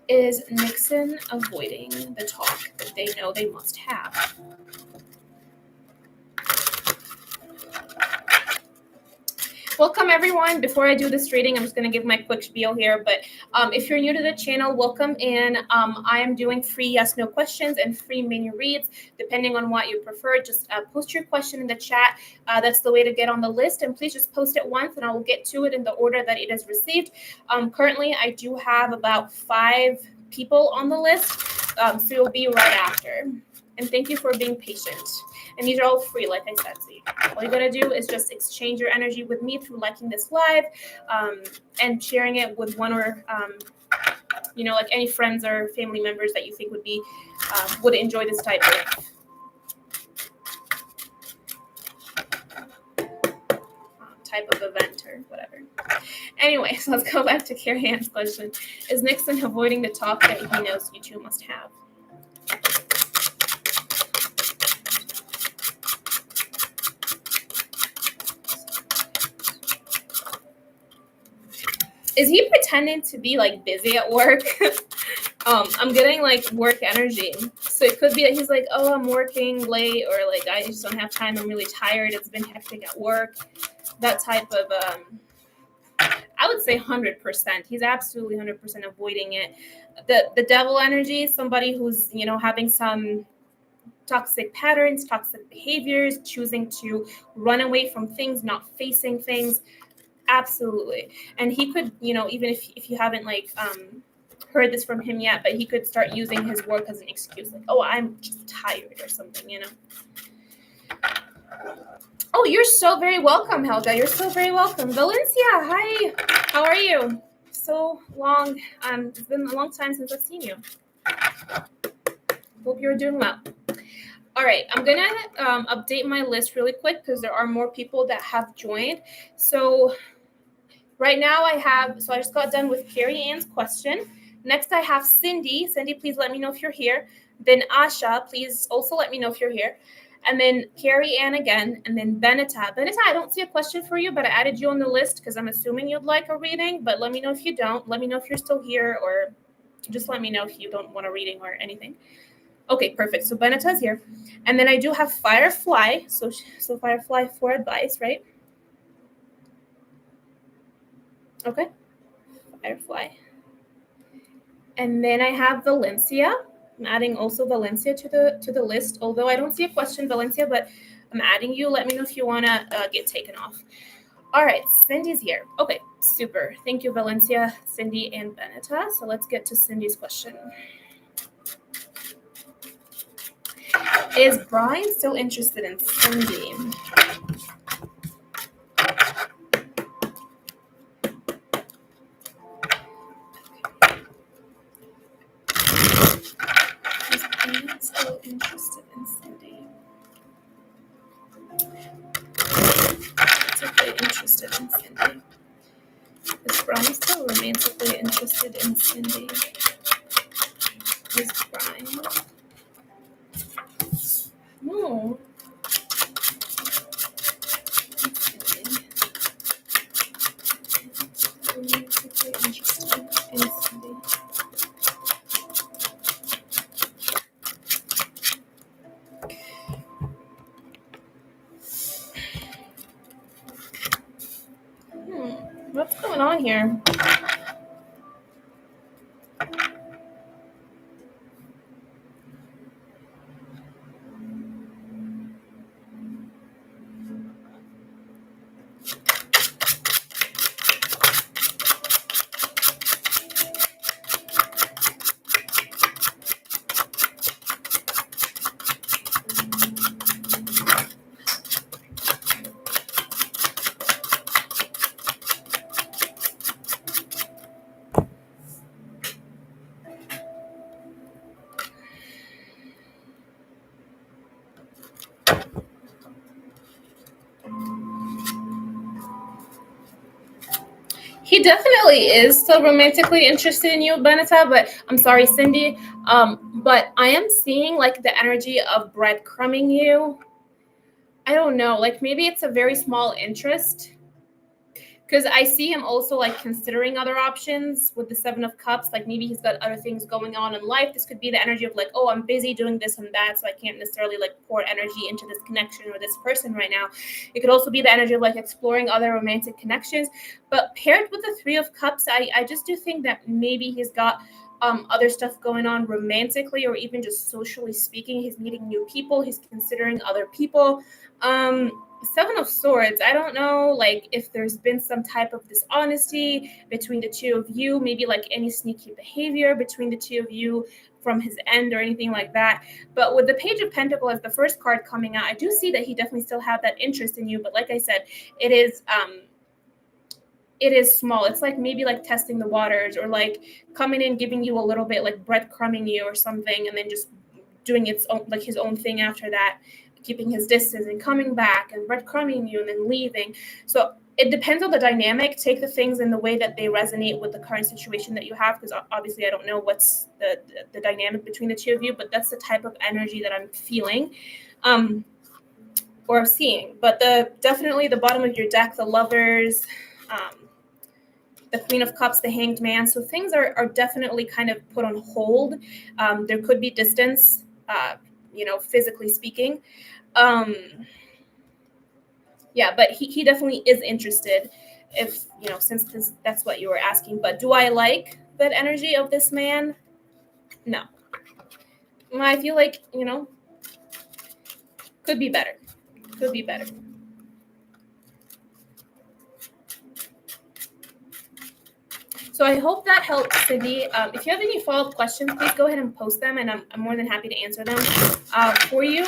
Is Nixon avoiding the talk that they know they must have? Welcome, everyone. Before I do this reading, I'm just going to give my quick spiel here. But if you're new to the channel, welcome in. I am doing free yes/no questions and free mini reads, depending on what you prefer. Just post your question in the chat. That's the way to get on the list. And please just post it once, and I will get to it in the order that it is received. Currently, I do have about 5 people on the list, so you'll be right after. And thank you for being patient. And these are all free, like I said. So all you gotta do is just exchange your energy with me through liking this live and sharing it with one or, like any friends or family members that you think would enjoy this type of event or whatever. Anyway, so let's go back to Carrie Ann's question. Is Nixon avoiding the talk that he knows you two must have? Is he pretending to be like busy at work? I'm getting like work energy. So it could be that he's like, oh, I'm working late, or like I just don't have time. I'm really tired. It's been hectic at work. That type of, I would say 100%. He's absolutely 100% avoiding it. The devil energy is somebody who's, having some toxic patterns, toxic behaviors, choosing to run away from things, not facing things. Absolutely. And he could, even if you haven't heard this from him yet, but he could start using his work as an excuse, like, oh, I'm just tired or something, Oh, you're so very welcome, Helga. You're so very welcome. Valencia, hi. How are you? So long. It's been a long time since I've seen you. Hope you're doing well. All right, I'm going to update my list really quick because there are more people that have joined. So right now I just got done with Carrie Ann's question. Next I have Cindy. Cindy, please let me know if you're here. Then Asha, please also let me know if you're here. And then Carrie Ann again, and then Benita. Benita, I don't see a question for you, but I added you on the list because I'm assuming you'd like a reading, but let me know if you don't. Let me know if you're still here, or just let me know if you don't want a reading or anything. Okay, perfect. So Benita's here. And then I do have Firefly. So Firefly for advice, right? Okay. Firefly. And then I have Valencia. I'm adding also Valencia to the list, although I don't see a question, Valencia, but I'm adding you. Let me know if you want to get taken off. All right, Cindy's here. Okay, super. Thank you, Valencia, Cindy, and Benita. So let's get to Cindy's question. Is Brian still interested in Cindy? Is Brian still interested in Cindy? Romantically interested in Cindy? Is Brian still romantically interested in Cindy? Is Brian? No. Romantically interested in Cindy. What's going on here? He definitely is still romantically interested in you, Benita, but I'm sorry, Cindy. But I am seeing like the energy of breadcrumbing you. I don't know, like maybe it's a very small interest. Because I see him also like considering other options with the Seven of Cups. Like maybe he's got other things going on in life. This could be the energy of like, oh, I'm busy doing this and that, so I can't necessarily like pour energy into this connection or this person right now. It could also be the energy of like exploring other romantic connections. But paired with the Three of Cups, I just do think that maybe he's got other stuff going on romantically or even just socially speaking. He's meeting new people. He's considering other people. Seven of Swords, I don't know, like, if there's been some type of dishonesty between the two of you, maybe, like, any sneaky behavior between the two of you from his end or anything like that. But with the Page of Pentacles as the first card coming out, I do see that he definitely still have that interest in you. But like I said, it is small. It's like maybe like testing the waters or like coming in, giving you a little bit, like breadcrumbing you or something, and then just doing its own, like his own thing after that, keeping his distance and coming back and breadcrumbing you and then leaving. So it depends on the dynamic. Take the things in the way that they resonate with the current situation that you have, because obviously I don't know what's the dynamic between the two of you, but that's the type of energy that I'm feeling or seeing. But definitely the bottom of your deck, the Lovers, the Queen of Cups, the Hanged Man. So things are definitely kind of put on hold. There could be distance, physically speaking. Yeah, but he definitely is interested if, since that's what you were asking. But do I like that energy of this man? No. I feel like, could be better. Could be better. So I hope that helped, Cindy. If you have any follow-up questions, please go ahead and post them, and I'm more than happy to answer them for you.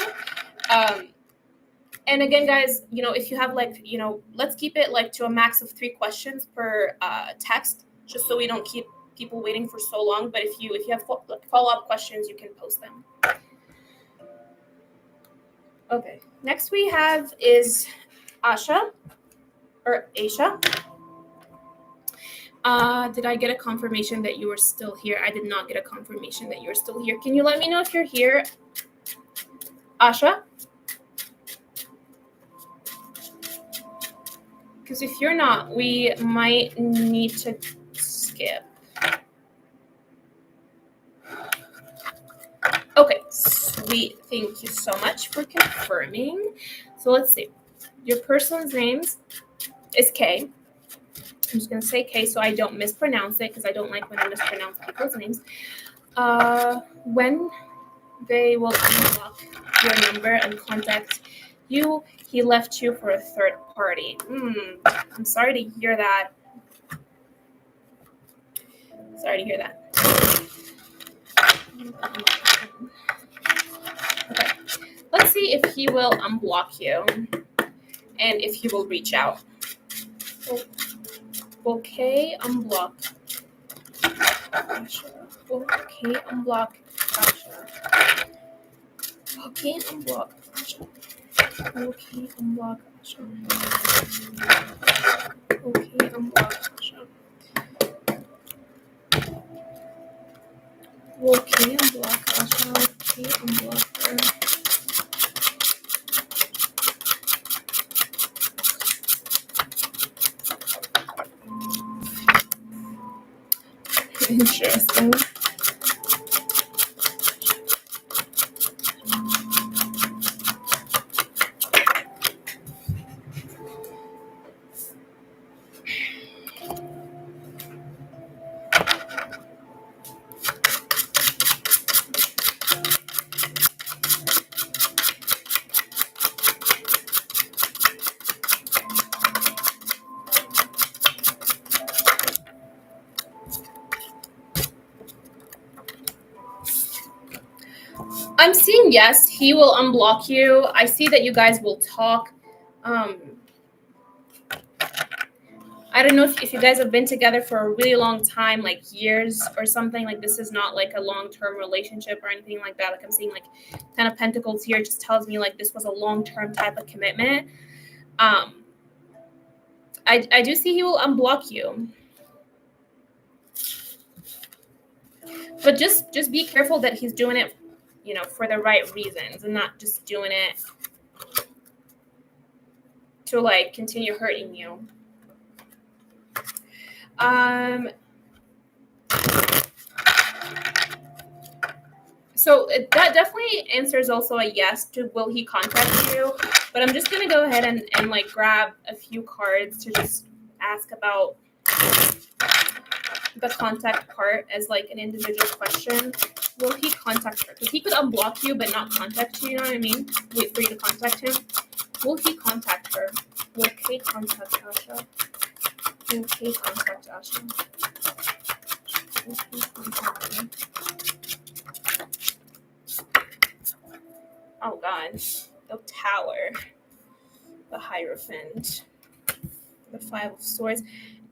And again, guys, if you have let's keep it like to a max of 3 questions per text, just so we don't keep people waiting for so long. But if you have follow-up questions, you can post them. Okay. Next we have is Asha or Aisha. Did I get a confirmation that you were still here? I did not get a confirmation that you're still here. Can you let me know if you're here, Asha? Because if you're not, we might need to skip. Okay, sweet. Thank you so much for confirming. So let's see. Your person's name is Kay. I'm just going to say Kay so I don't mispronounce it, because I don't like when I mispronounce people's names. When they will unlock your number and contact you, he left you for a third party. I'm sorry to hear that. Sorry to hear that. Okay. see if he will unblock you and if he will reach out. Okay, unblock. Okay, unblock. Okay, unblock. Okay, unblock. Okay, unblock. Okay, unblock. Okay, unblock her. Interesting. I'm seeing yes, he will unblock you. I see that you guys will talk. I don't know if you guys have been together for a really long time, like years or something. Like this is not like a long-term relationship or anything like that. Like I'm seeing like 10 of Pentacles here just tells me like this was a long-term type of commitment. I do see he will unblock you. But just be careful that he's doing it, you know, for the right reasons and not just doing it to like continue hurting you. So that definitely answers also a yes to will he contact you. But I'm just gonna go ahead and like grab a few cards to just ask about the contact part as like an individual question. Will he contact her? Because he could unblock you but not contact you, you know what I mean? Wait for you to contact him. Will he contact her? Will Kay contact Asha? Will Kay contact Asha? Will Kay contact her? Oh god. The Tower. The Hierophant. The Five of Swords.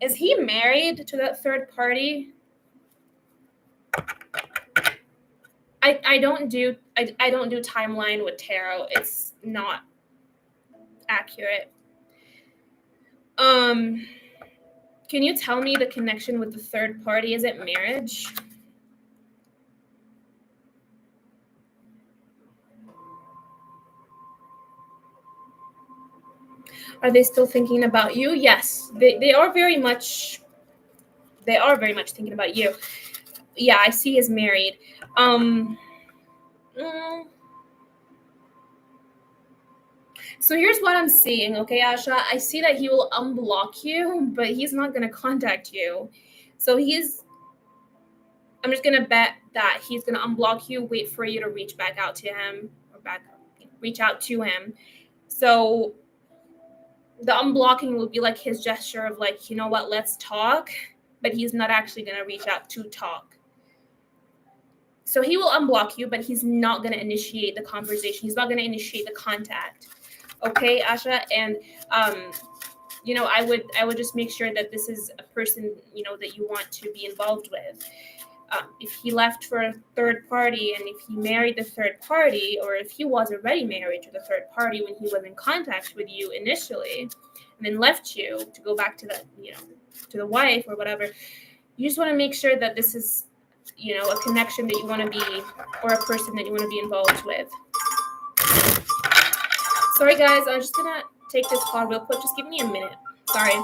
Is he married to that third party? I don't do timeline with tarot. It's not accurate. Can you tell me the connection with the third party? Is it marriage? Are they still thinking about you? Yes, they are very much thinking about you. Yeah, I see he's married. So here's what I'm seeing, okay, Asha? I see that he will unblock you, but he's not going to contact you. So I'm just going to bet that he's going to unblock you, wait for you to reach back out to him, or reach out to him. So the unblocking will be like his gesture of like, you know what, let's talk, but he's not actually going to reach out to talk. So he will unblock you, but he's not going to initiate the conversation. He's not going to initiate the contact. Okay, Asha? And, you know, I would just make sure that this is a person, you know, that you want to be involved with. If he left for a third party and if he married the third party, or if he was already married to the third party when he was in contact with you initially and then left you to go back to the, you know, to the wife or whatever, you just want to make sure that this is, you know, a connection that you want to be, or a person that you want to be involved with. Sorry guys, I'm just gonna take this call real quick. Just give me a minute. Sorry.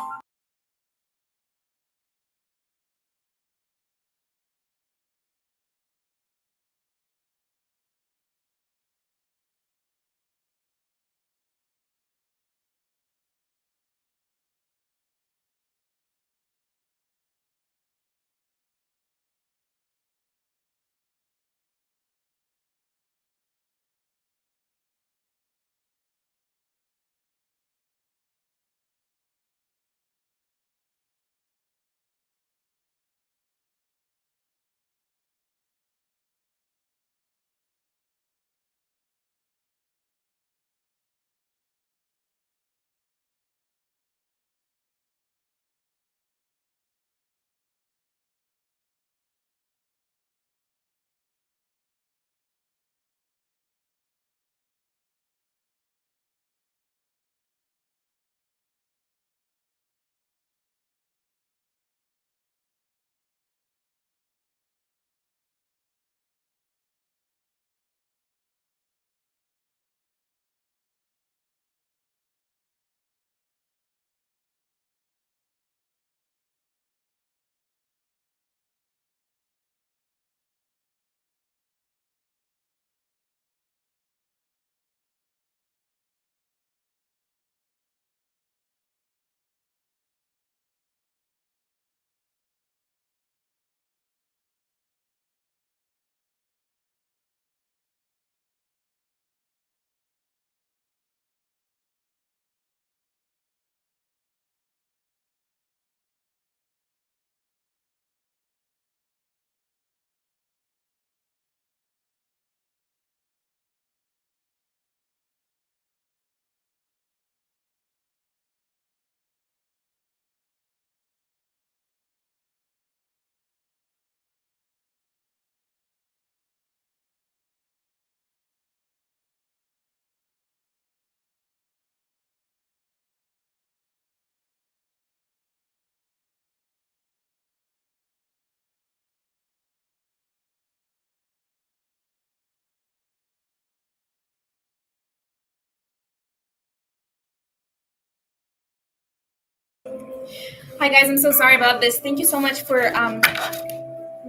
Hi guys, I'm so sorry about this. Thank you so much for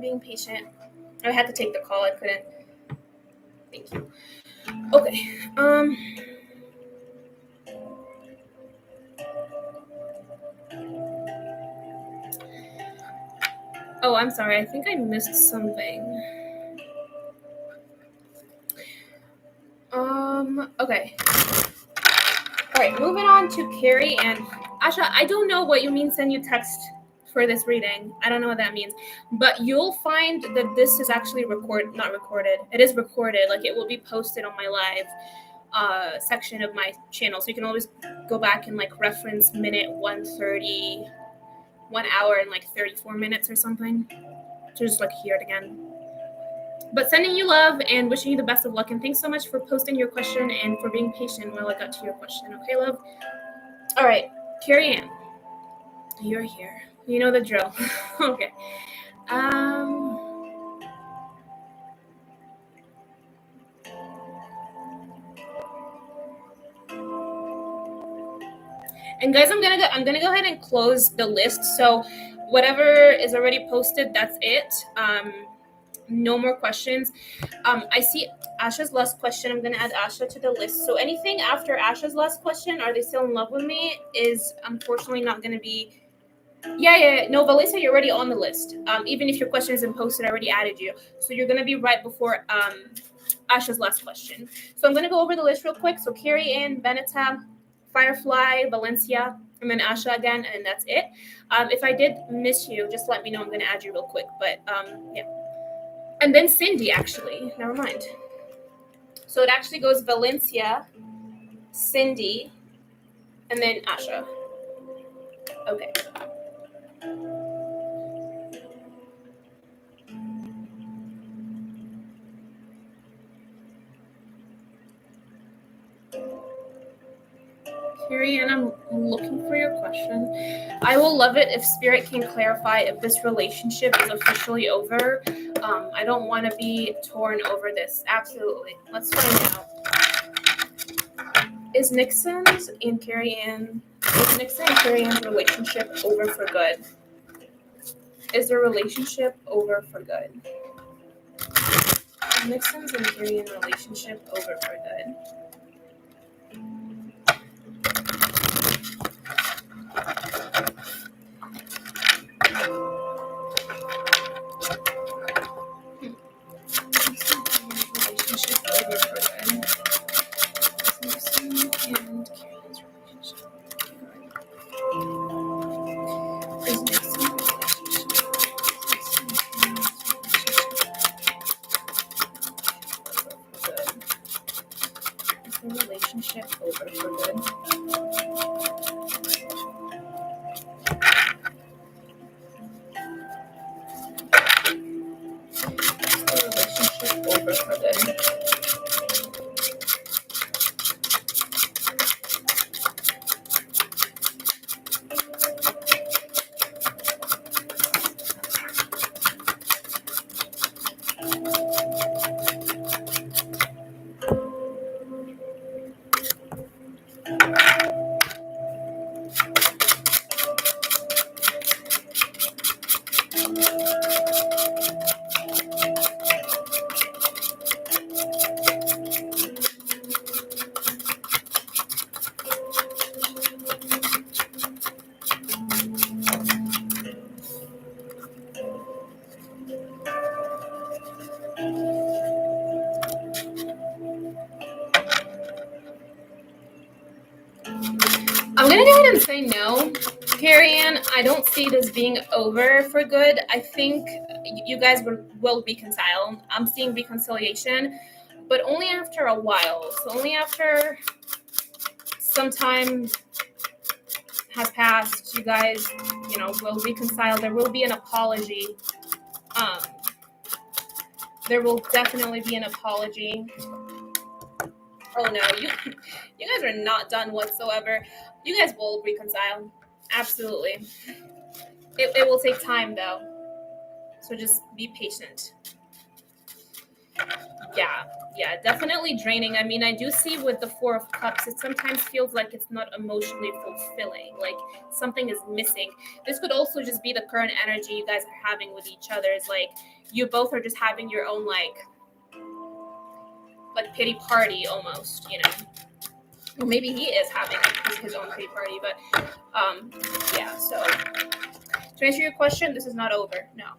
being patient. I had to take the call. I couldn't. Thank you. Okay. Oh, I'm sorry. I think I missed something. Okay. All right, moving on to Carrie and Asha. I don't know what you mean send you text for this reading. I don't know what that means. But you'll find that this is actually not recorded. It is recorded. Like it will be posted on my live section of my channel. So you can always go back and like reference minute 130, 1 hour and like 34 minutes or something. To just like hear it again. But sending you love and wishing you the best of luck. And thanks so much for posting your question and for being patient while I got to your question. Okay, love? All right, Carrie Ann, you're here. You know the drill. Okay. And guys, I'm gonna go ahead and close the list. So whatever is already posted, that's it. No more questions. I see Asha's last question. I'm gonna add Asha to the list. So anything after Asha's last question, are they still in love with me, is unfortunately not gonna be. Yeah. No, Valisa, you're already on the list. Even if your question isn't posted, I already added you. So you're gonna be right before Asha's last question. So I'm gonna go over the list real quick. So Carrie Ann, Beneta, Firefly, Valencia, and then Asha again, and that's it. If I did miss you, just let me know. I'm gonna add you real quick. But yeah. And then Cindy, actually. Never mind. So it actually goes Valencia, Cindy, and then Asha. Okay. Carrie Ann, I'm looking for your question. I will love it if Spirit can clarify if this relationship is officially over. I don't want to be torn over this. Absolutely. Let's find out. Is Nixon and Carrie Ann's relationship over for good? Is their relationship over for good? Is Nixon's and Carrie Ann's relationship over for good? Relationship over for good. Relationship over for good. I'm gonna go ahead and say no, Carrie Ann. I don't see this being over for good. I think you guys will reconcile. I'm seeing reconciliation, but only after a while. So only after some time has passed, you guys, will reconcile. There will be an apology. There will definitely be an apology. Oh no, you guys are not done whatsoever. You guys will reconcile. Absolutely. It will take time though. So just be patient. Yeah, definitely draining. I mean, I do see with the Four of Cups, it sometimes feels like it's not emotionally fulfilling, like something is missing. This could also just be the current energy you guys are having with each other. It's like you both are just having your own like pity party almost, you know. Well, maybe he is having his own pity party, but yeah. So to answer your question, this is not over. No,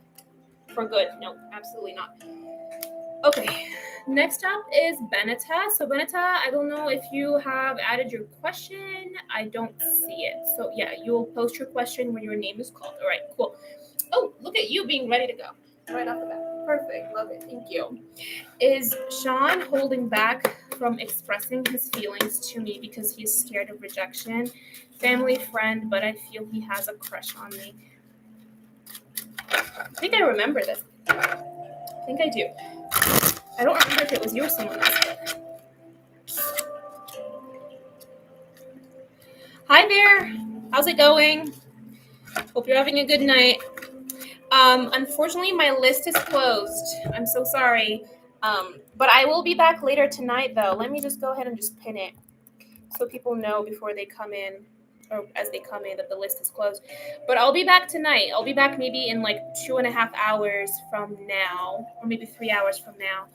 for good. No, absolutely not. Okay, next up is Benita. So Benita, I don't know if you have added your question. I don't see it. So yeah, you'll post your question when your name is called. All right, cool. Oh, look at you being ready to go right off the bat. Perfect. Love it. Thank you. Is Sean holding back from expressing his feelings to me because he's scared of rejection? Family friend, but I feel he has a crush on me. I think I remember this. I think I do. I don't remember if it was you or someone else. Hi there. How's it going? Hope you're having a good night. Unfortunately, my list is closed. I'm so sorry. But I will be back later tonight, though. Let me just go ahead and just pin it so people know before they come in, or as they come in, that the list is closed. But I'll be back tonight. I'll be back maybe in like 2.5 hours from now, or maybe 3 hours from now.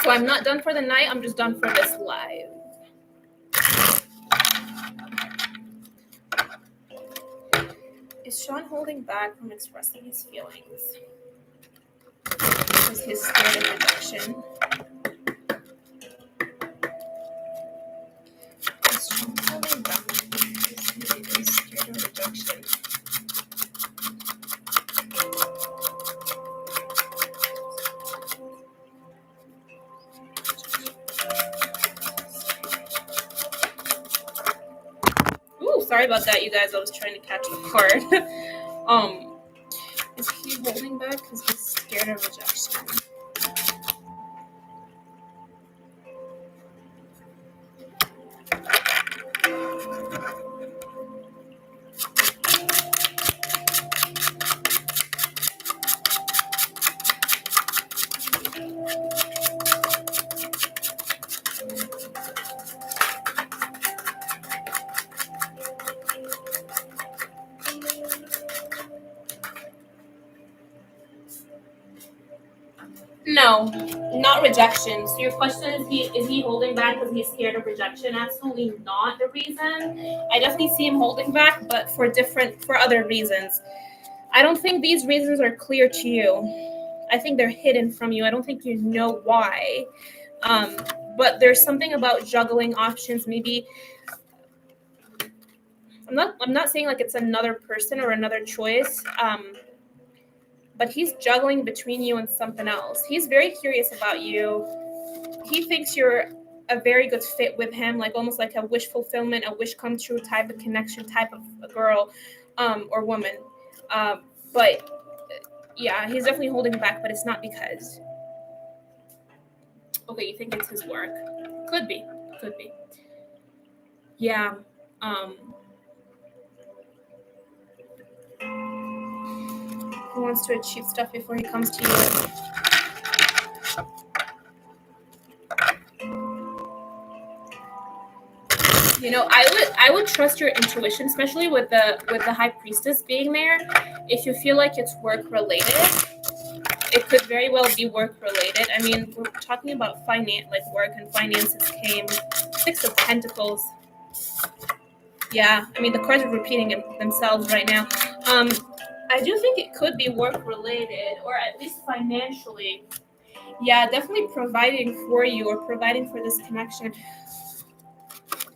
So I'm not done for the night. I'm just done for this live. Is Sean holding back from expressing his feelings? Because he's scared of rejection. Is Sean holding back because he is scared of rejection? Ooh, sorry about that, you guys. I was trying to catch the card. Is he holding back because he's scared of rejection? No, not rejection. So your question is he holding back because he's scared of rejection? Absolutely not the reason. I definitely see him holding back, but for other reasons. I don't think these reasons are clear to you. I think they're hidden from you. I don't think you know why. But there's something about juggling options. Maybe I'm not saying like it's another person or another choice. But he's juggling between you and something else. He's very curious about you. He thinks you're a very good fit with him, like almost like a wish fulfillment, a wish come true type of connection, type of a girl or woman. But yeah, he's definitely holding back, but it's not because. Okay, you think it's his work? Could be. Yeah. He wants to achieve stuff before he comes to you. You know, I would trust your intuition, especially with the High Priestess being there. If you feel like it's work related, it could very well be work related. I mean, we're talking about like work and finances came. 6 of Pentacles. Yeah, I mean the cards are repeating themselves right now. I do think it could be work related, or at least financially. Yeah, definitely providing for you or providing for this connection.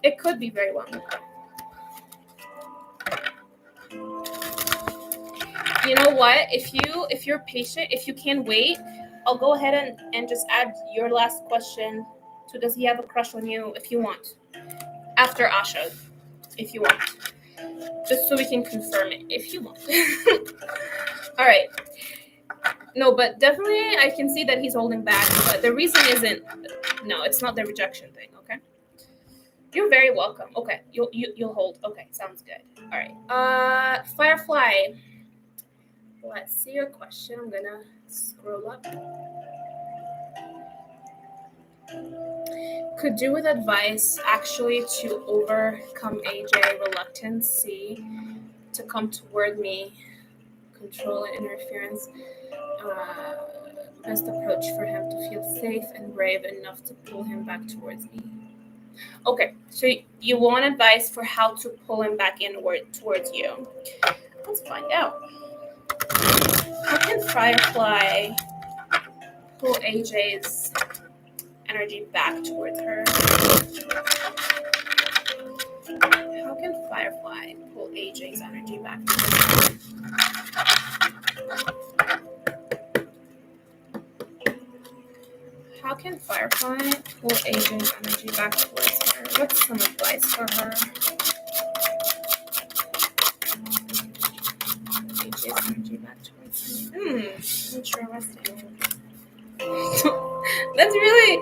It could be very well. You know what? If you're patient, if you can wait, I'll go ahead and just add your last question to does he have a crush on you if you want. After Asha, if you want. Just so we can confirm it if you want. All right. No, but definitely I can see that he's holding back, but the reason isn't no, it's not the rejection thing, okay? You're very welcome. Okay. You'll hold. Okay, sounds good. All right. Firefly. Let's see your question. I'm gonna Scroll up. Could do with advice actually to overcome AJ reluctance, C, to come toward me, control and interference. Best approach for him to feel safe and brave enough to pull him back towards me. Okay, so you want advice for how to pull him back inward towards you. Let's find out. How can Firefly pull AJ's energy back towards her? How can Firefly pull AJ's energy back towards her? How can Firefly pull AJ's energy back towards her? What's some advice for her? AJ's energy back towards her. Interesting. That's really,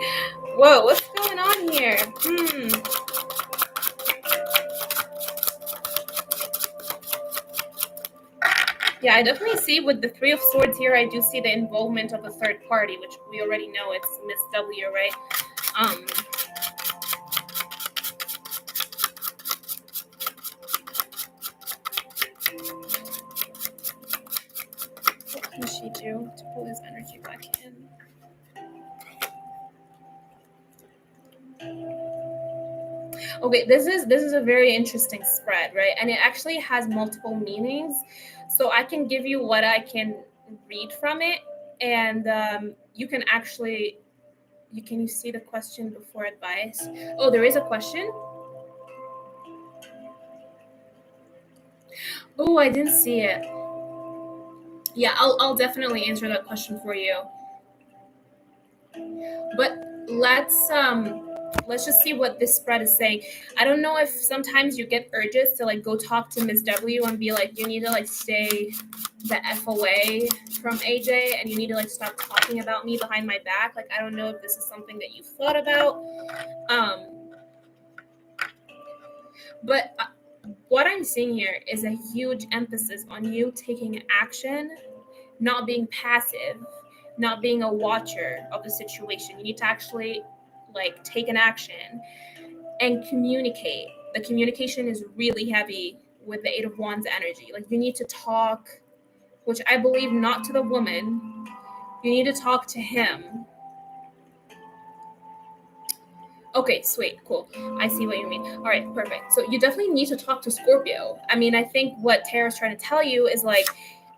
whoa, what's going on here? Yeah, I definitely see with the Three of Swords here, I do see the involvement of a third party, which we already know it's Miss W, right? What can she do to pull his energy back in? Okay, this is a very interesting spread, right? And it actually has multiple meanings. So I can give you what I can read from it, and you can actually, can you see the question before advice? Oh, there is a question? Oh, I didn't see it. Yeah, I'll definitely answer that question for you. But let's just see what this spread is saying. I don't know if sometimes you get urges to like go talk to Ms. W and be like, you need to like stay the F away from AJ and you need to like stop talking about me behind my back. Like, I don't know if this is something that you've thought about. But what I'm seeing here is a huge emphasis on you taking action, not being passive, not being a watcher of the situation. You need to actually like take an action and communicate. The communication is really heavy with the Eight of Wands energy. Like, you need to talk, which I believe not to the woman. You need to talk to him. Okay, sweet, cool. I see what you mean. All right, perfect. So you definitely need to talk to Scorpio. I mean, I think what Tara's trying to tell you is like,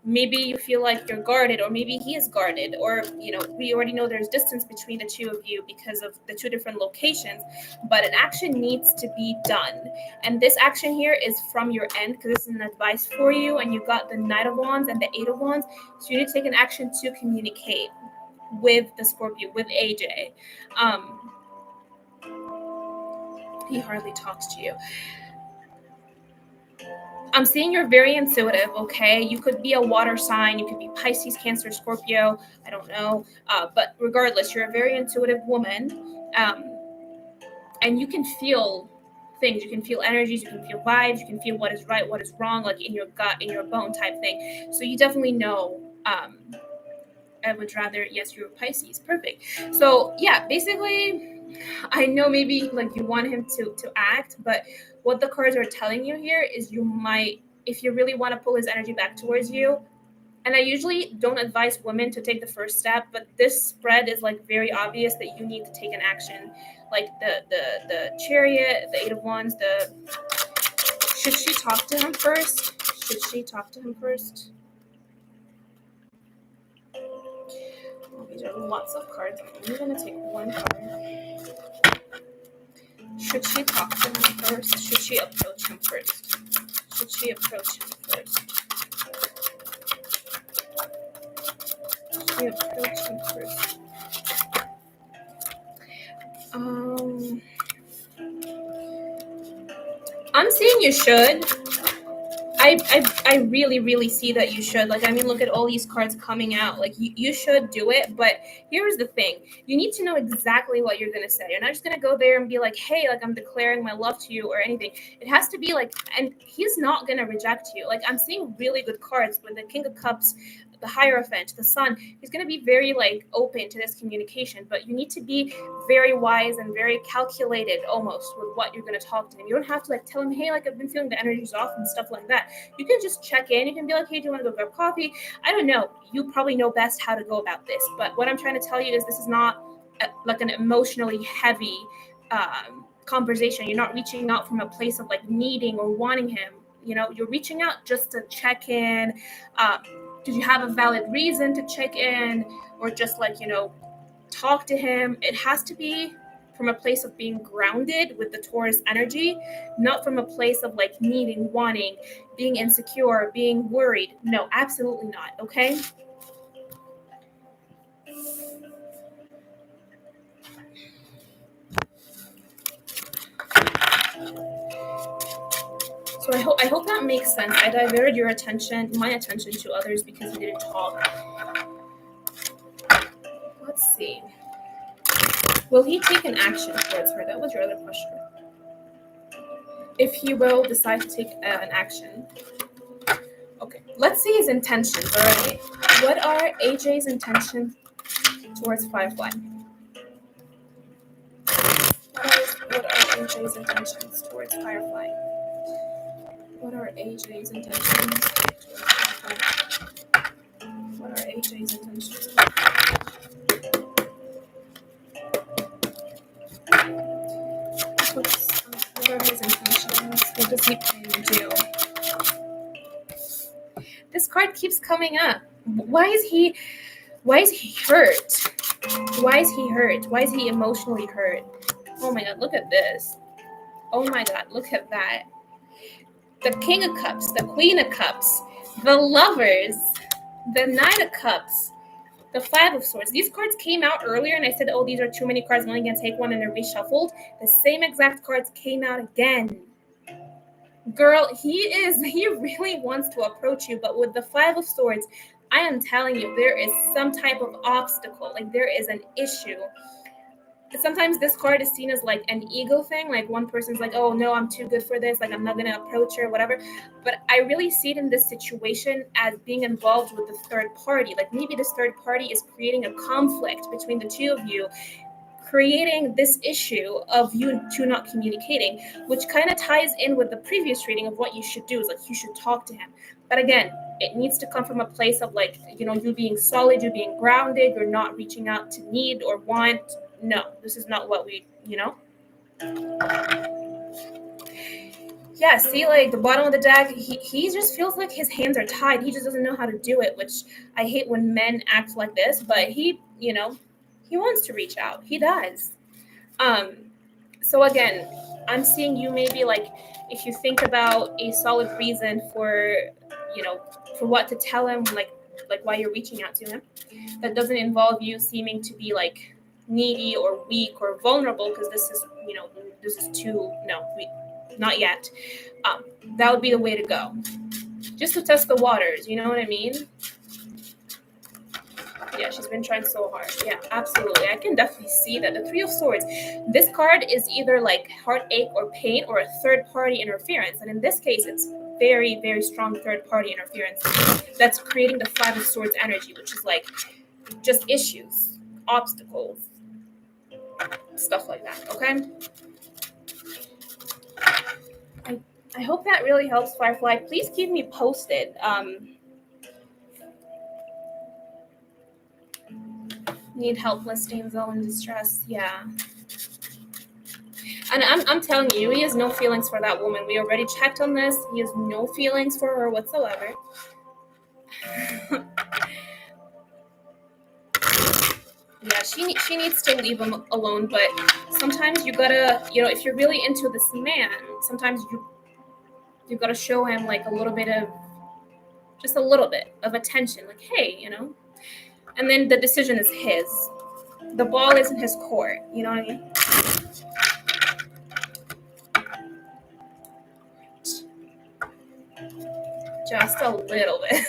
maybe you feel like you're guarded, or maybe he is guarded, or, you know, we already know there's distance between the two of you because of the two different locations, but an action needs to be done. And this action here is from your end because this is an advice for you, and you got the Knight of Wands and the Eight of Wands. So you need to take an action to communicate with the Scorpio, with AJ. He hardly talks to you. I'm seeing you're very intuitive, okay? You could be a water sign. You could be Pisces, Cancer, Scorpio. I don't know. But regardless, you're a very intuitive woman. And you can feel things. You can feel energies. You can feel vibes. You can feel what is right, what is wrong, like in your gut, in your bone type thing. So you definitely know. I would rather, yes, you're a Pisces. Perfect. So, yeah, basically, I know maybe like you want him to act, but what the cards are telling you here is you might, if you really want to pull his energy back towards you, and I usually don't advise women to take the first step, but this spread is like very obvious that you need to take an action. Like the Chariot, the Eight of Wands, should she talk to him first? Should she talk to him first? Oh, these are lots of cards. I'm only going to take one card. Should she talk to him first? Should she approach him first? Should she approach him first? Should she approach him first? I'm seeing you should. I really, really see that you should. Like, I mean, look at all these cards coming out. Like, you should do it. But here's the thing. You need to know exactly what you're going to say. You're not just going to go there and be like, hey, like, I'm declaring my love to you or anything. It has to be like, and he's not going to reject you. Like, I'm seeing really good cards with the King of Cups, the Hierophant, the Sun, he's going to be very like open to this communication, but you need to be very wise and very calculated almost with what you're going to talk to him. You don't have to like tell him, hey, like I've been feeling the energy's off and stuff like that. You can just check in. You can be like, hey, do you want to go grab coffee? I don't know. You probably know best how to go about this. But what I'm trying to tell you is this is not like an emotionally heavy conversation. You're not reaching out from a place of like needing or wanting him. You know, you're reaching out just to check in. Did you have a valid reason to check in, or just like, you know, talk to him? It has to be from a place of being grounded with the Taurus energy, not from a place of like needing, wanting, being insecure, being worried. No, absolutely not. Okay. So I hope that makes sense. I diverted my attention to others because we didn't talk. Let's see. Will he take an action towards her? That was your other question. If he will decide to take an action. Okay, let's see his intentions. All right. What are AJ's intentions towards Firefly? What are AJ's intentions towards Firefly? What are AJ's intentions towards Firefly? What are AJ's intentions? What are his intentions? What does he plan to do? This card keeps coming up. Why is he hurt? Why is he hurt? Why is he emotionally hurt? Oh my god, look at this. Oh my god, look at that. The King of Cups, the Queen of Cups, the Lovers, the Knight of Cups, the Five of Swords. These cards came out earlier and I said, oh, these are too many cards. I'm only going to take one, and they're reshuffled. The same exact cards came out again. Girl, he really wants to approach you, but with the Five of Swords, I am telling you, there is some type of obstacle. Like, there is an issue. Sometimes this card is seen as like an ego thing. Like, one person's like, oh no, I'm too good for this. Like, I'm not going to approach her, whatever. But I really see it in this situation as being involved with the third party. Like, maybe this third party is creating a conflict between the two of you, creating this issue of you two not communicating, which kind of ties in with the previous reading of what you should do. Is like, you should talk to him. But again, it needs to come from a place of like, you know, you being solid, you being grounded, you're not reaching out to need or want. No, this is not what we, you know. Yeah, see, like the bottom of the deck, he just feels like his hands are tied. He just doesn't know how to do it, which I hate when men act like this, but he, you know, he wants to reach out. He does. So again, I'm seeing you maybe like, if you think about a solid reason for, you know, for what to tell him, like why you're reaching out to him, that doesn't involve you seeming to be like needy or weak or vulnerable, because this is, you know, this is too, no, not yet. That would be the way to go, just to test the waters, you know what I mean? Yeah, she's been trying so hard. Yeah, absolutely. I can definitely see that. The Three of Swords, this card is either like heartache or pain or a third party interference, and in this case it's very, very strong third party interference that's creating the Five of Swords energy, which is like just issues, obstacles, stuff like that. Okay, I hope that really helps, Firefly. Please keep me posted. Need help listing Zell in distress. Yeah, and I'm telling you, he has no feelings for that woman. We already checked on this. He has no feelings for her whatsoever. Yeah, she needs to leave him alone, but sometimes you gotta, you know, if you're really into this man, sometimes you gotta show him like a little bit of, just a little bit of attention, like, hey, you know, and then the decision is his. The ball is in his court, you know what I mean? Just a little bit.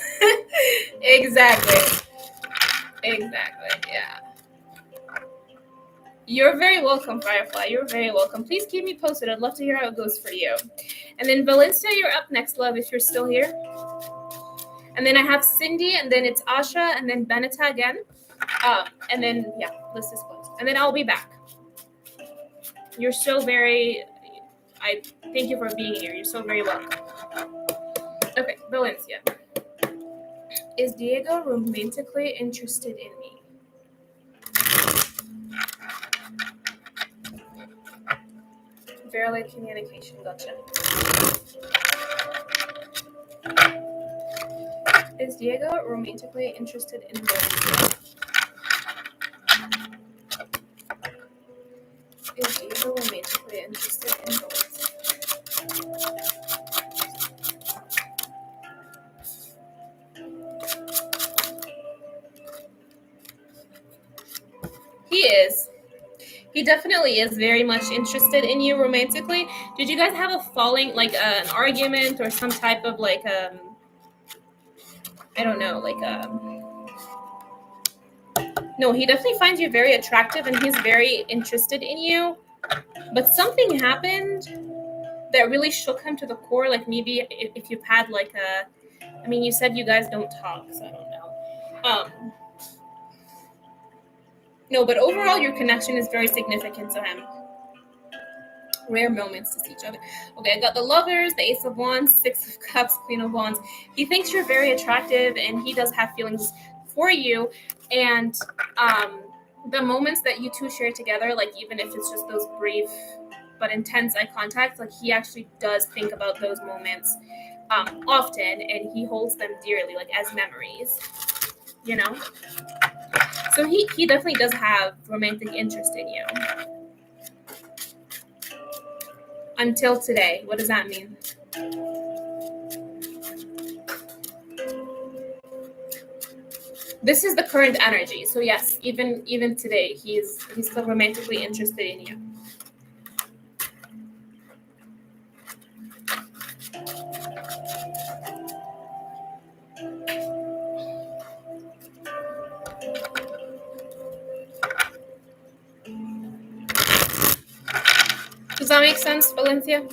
Exactly, yeah. You're very welcome, Firefly. You're very welcome. Please keep me posted. I'd love to hear how it goes for you. And then Valencia, you're up next, love, if you're still here. And then I have Cindy, and then it's Asha, and then Benita again. And then, yeah, list is closed. And then I'll be back. You're so very, I thank you for being here. You're so very welcome. Okay, Valencia. Is Diego romantically interested in me? Verily communication, gotcha. Is Diego romantically interested in Valencia? Is Diego romantically interested in Valencia? He is. He definitely is very much interested in you romantically. Did you guys have a falling, like an argument or some type of like, I don't know, like, no, he definitely finds you very attractive and he's very interested in you. But something happened that really shook him to the core. Like maybe if you've had like I mean, you said you guys don't talk, so I don't know. No, but overall your connection is very significant to him. Rare moments to see each other. Okay, I got the Lovers, the Ace of Wands, Six of Cups, Queen of Wands. He thinks you're very attractive and he does have feelings for you. And the moments that you two share together, like even if it's just those brief but intense eye contact, like he actually does think about those moments often, and he holds them dearly, like as memories, you know? So he definitely does have romantic interest in you. Until today. What does that mean? This is the current energy. So yes, even today, he's still romantically interested in you. Does that make sense, Valencia?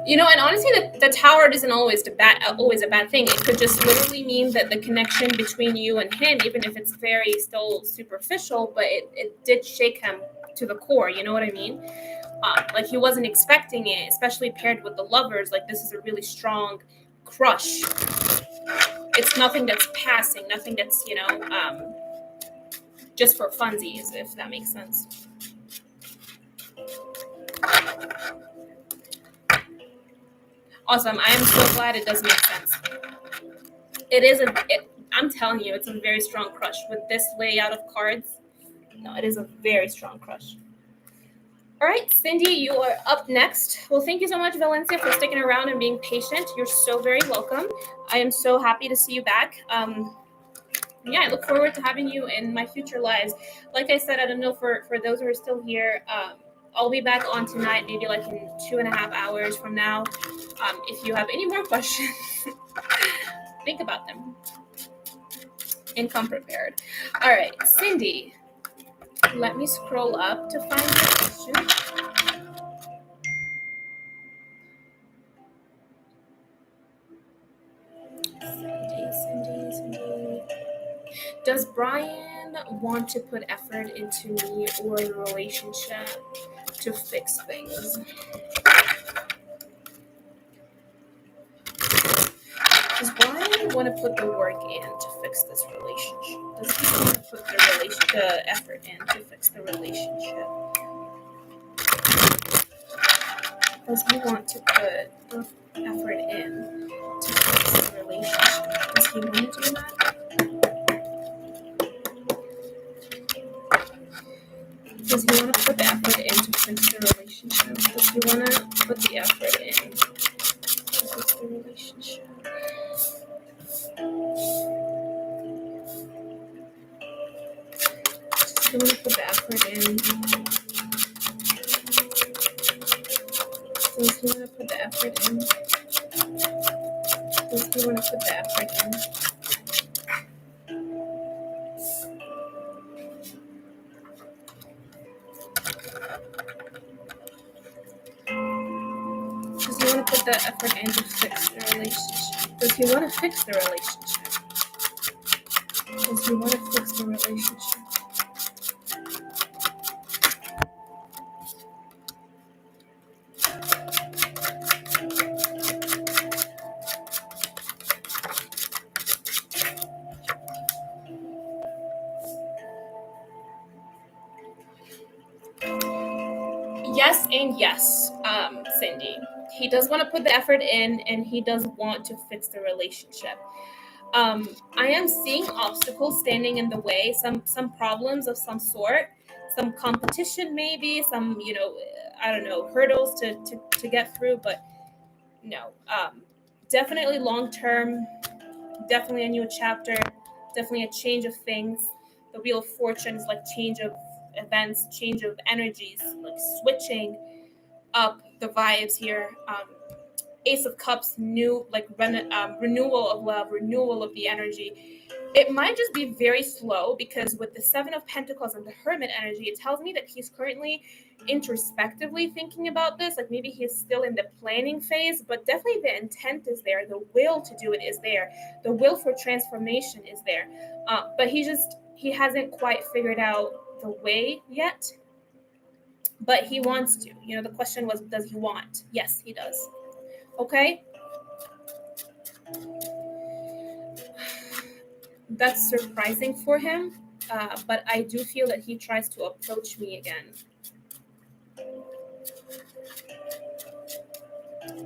You know, and honestly, the tower isn't always a bad thing. It could just literally mean that the connection between you and him, even if it's very still superficial, but it did shake him to the core. You know what I mean? Like he wasn't expecting it, especially paired with the Lovers. Like this is a really strong crush. It's nothing that's passing, nothing that's, you know, just for funsies, if that makes sense. Awesome. I am so glad it does make sense. It is I'm telling you, it's a very strong crush with this layout of cards. No, it is a very strong crush. All right, Cindy, you are up next. Well, thank you so much, Valencia, for sticking around and being patient. You're so very welcome. I am so happy to see you back. Yeah, I look forward to having you in my future lives. Like I said, I don't know for those who are still here, I'll be back on tonight, maybe like in 2.5 hours from now. If you have any more questions, think about them and come prepared. All right, Cindy, let me scroll up to find your question. Cindy. Does Brian want to put effort into me or the relationship to fix things? Does Brian want to put the work in to fix this relationship? Does he want to put the effort in to fix the relationship? Does he want to put the effort in to fix the relationship? Does he want to do that? Does he want to put the effort in to fix the relationship? Does he want to put the effort in to fix the relationship? Does he want to put the effort in? Does he want to put the effort in? Does he want to put the effort in? Does he want to put the effort in to fix the relationship? Does he want to fix the relationship? Does he want to fix the relationship? Yes and yes, Cindy. He does want to put the effort in and he does want to fix the relationship. I am seeing obstacles standing in the way, some problems of some sort, some competition maybe, some, I don't know, hurdles to get through, but no. Definitely long term, definitely a new chapter, definitely a change of things. The Wheel of Fortune is like change of events, change of energies, like switching up the vibes here. Ace of Cups, new like renewal of love, renewal of the energy. It might just be very slow because with the Seven of Pentacles and the Hermit energy, it tells me that he's currently introspectively thinking about this. Like maybe he's still in the planning phase, but definitely the intent is there. The will to do it is there. The will for transformation is there. But he hasn't quite figured out the way yet. But he wants to. The question was, does he want? Yes, he does. Okay. That's surprising for him, but I do feel that he tries to approach me again.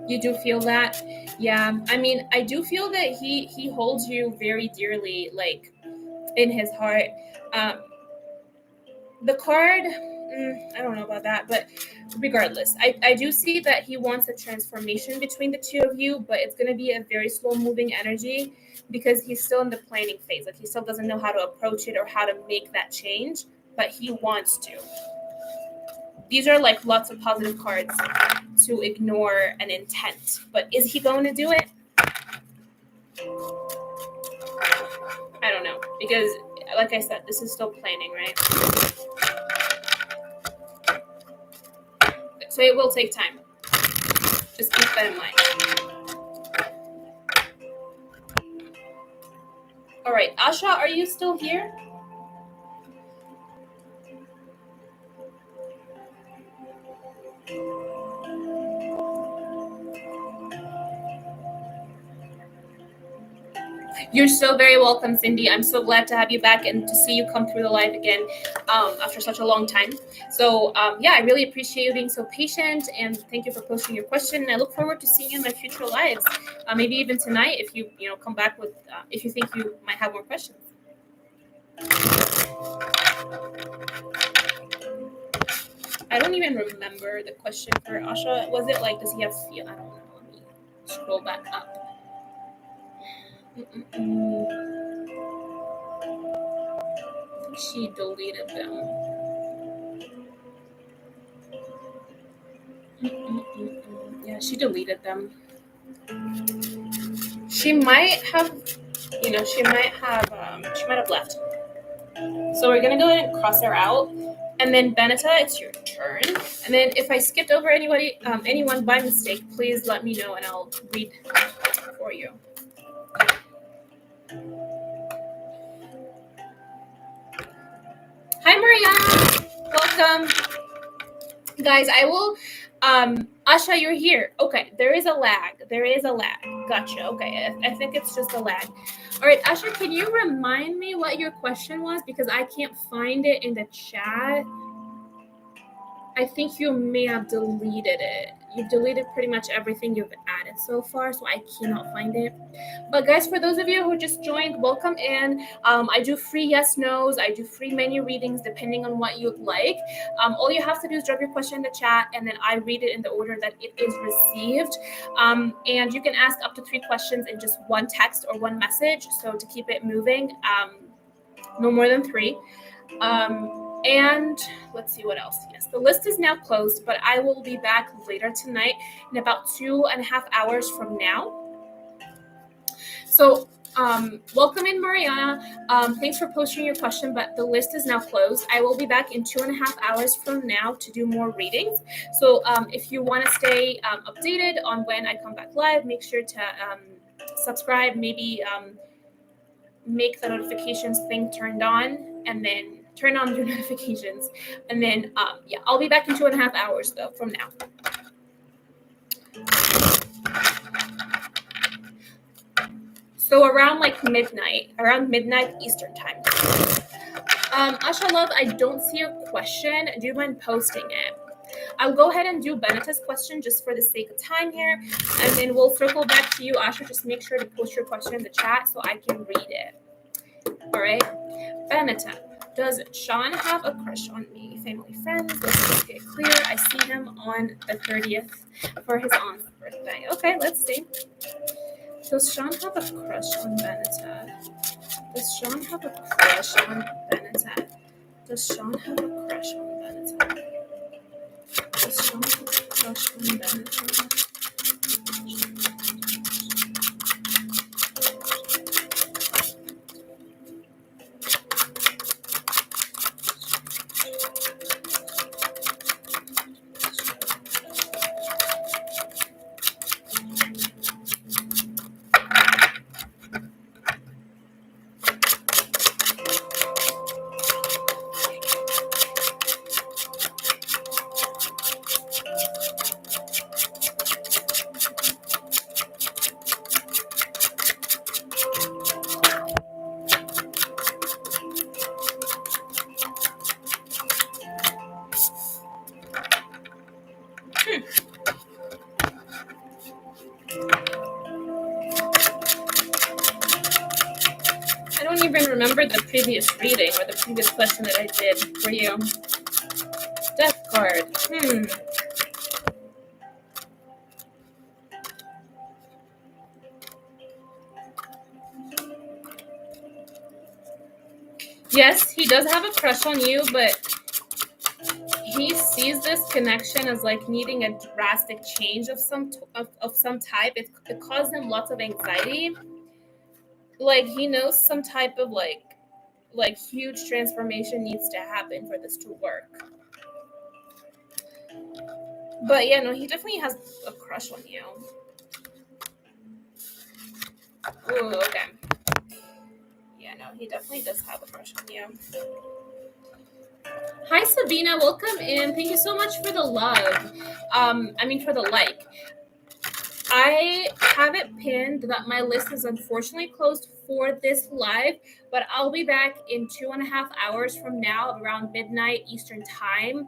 You do feel that? Yeah. I mean, I do feel that he holds you very dearly, like in his heart. The card, I don't know about that, but regardless, I do see that he wants a transformation between the two of you, but it's going to be a very slow moving energy because he's still in the planning phase. Like he still doesn't know how to approach it or how to make that change, but he wants to. These are like lots of positive cards to ignore an intent, but is he going to do it? I don't know, because like I said, this is still planning, right? So it will take time. Just keep that in mind. All right, Asha, are you still here? You're so very welcome, Cindy. I'm so glad to have you back and to see you come through the live again after such a long time. So yeah, I really appreciate you being so patient and thank you for posting your question. I look forward to seeing you in my future lives. Maybe even tonight if you come back with if you think you might have more questions. I don't even remember the question for Asha. Was it like, does he have feel? I don't know. Let me scroll back up. She deleted them. Yeah, she deleted them. She might have, she might have left. So we're gonna go ahead and cross her out, and then Benita, it's your turn. And then if I skipped over anyone by mistake, please let me know and I'll read for you. Hi, Maria. Welcome. Guys, I will... Asha, you're here. Okay, there is a lag. Gotcha. Okay, I think it's just a lag. All right, Asha, can you remind me what your question was? Because I can't find it in the chat. I think you may have deleted it. You've deleted pretty much everything you've added so far, so I cannot find it. But guys, for those of you who just joined, welcome in. I do free yes, no's. I do free menu readings depending on what you'd like. All you have to do is drop your question in the chat, and then I read it in the order that it is received. And you can ask up to 3 questions in just one text or one message. So to keep it moving, no more than 3. And let's see what else. Yes, the list is now closed, but I will be back later tonight in about 2.5 hours from now. So Welcome in, Mariana. Thanks for posting your question, but the list is now closed. I will be back in 2.5 hours from now to do more readings. So if you want to stay updated on when I come back live, make sure to subscribe, maybe make the notifications thing turned on, and then turn on your notifications. And then, yeah, I'll be back in 2.5 hours, though, from now. So around midnight Eastern time. Asha Love, I don't see your question. Do you mind posting it? I'll go ahead and do Benita's question just for the sake of time here, and then we'll circle back to you, Asha. Just make sure to post your question in the chat so I can read it. All right, Benita, does Sean have a crush on me? Family friends, let's just get clear. I see him on the 30th for his aunt's birthday. Okay, let's see. Does Sean have a crush on Benita? Does Sean have a crush on Benita? Does Sean have a crush on Benita? Does Sean have a crush on Benita? I don't even remember the previous reading or the previous question that I did for you. Death card. Yes, he does have a crush on you, but he sees this connection as like needing a drastic change of some type. It caused him lots of anxiety. Like he knows some type of like huge transformation needs to happen for this to work. But yeah, no, he definitely has a crush on you. Ooh, okay. Yeah, no, he definitely does have a crush on you. Hi, Sabina. Welcome in. Thank you so much for the love. For the like. I have it pinned that my list is unfortunately closed for this live, but I'll be back in 2.5 hours from now, around midnight Eastern time,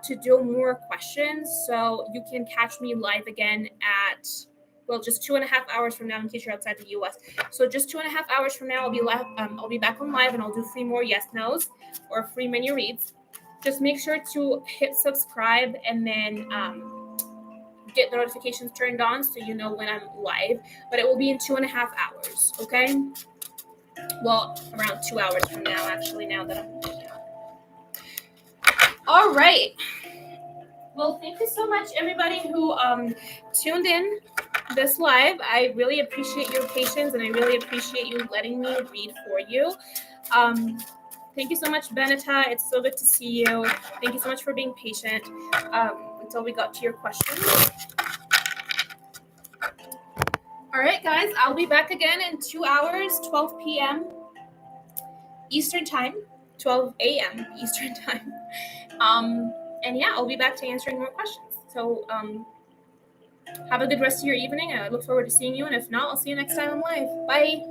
to do more questions. So you can catch me live again at, just 2.5 hours from now in case you're outside the US. So just 2.5 hours from now, I'll be live. I'll be back on live, and I'll do 3 more yes nos or free mini reads. Just make sure to hit subscribe and then get the notifications turned on so you know when I'm live. But it will be in 2.5 hours, okay? Well, around 2 hours from now, actually, now that I'm all right. Well, thank you so much, everybody who tuned in this live. I really appreciate your patience, and I really appreciate you letting me read for you. Thank you so much, Benita. It's so good to see you. Thank you so much for being patient until we got to your questions. All right, guys, I'll be back again in 2 hours, 12 p.m. Eastern time, 12 a.m. Eastern time. And yeah, I'll be back to answering more questions. So have a good rest of your evening. I look forward to seeing you. And if not, I'll see you next time I'm live. Bye.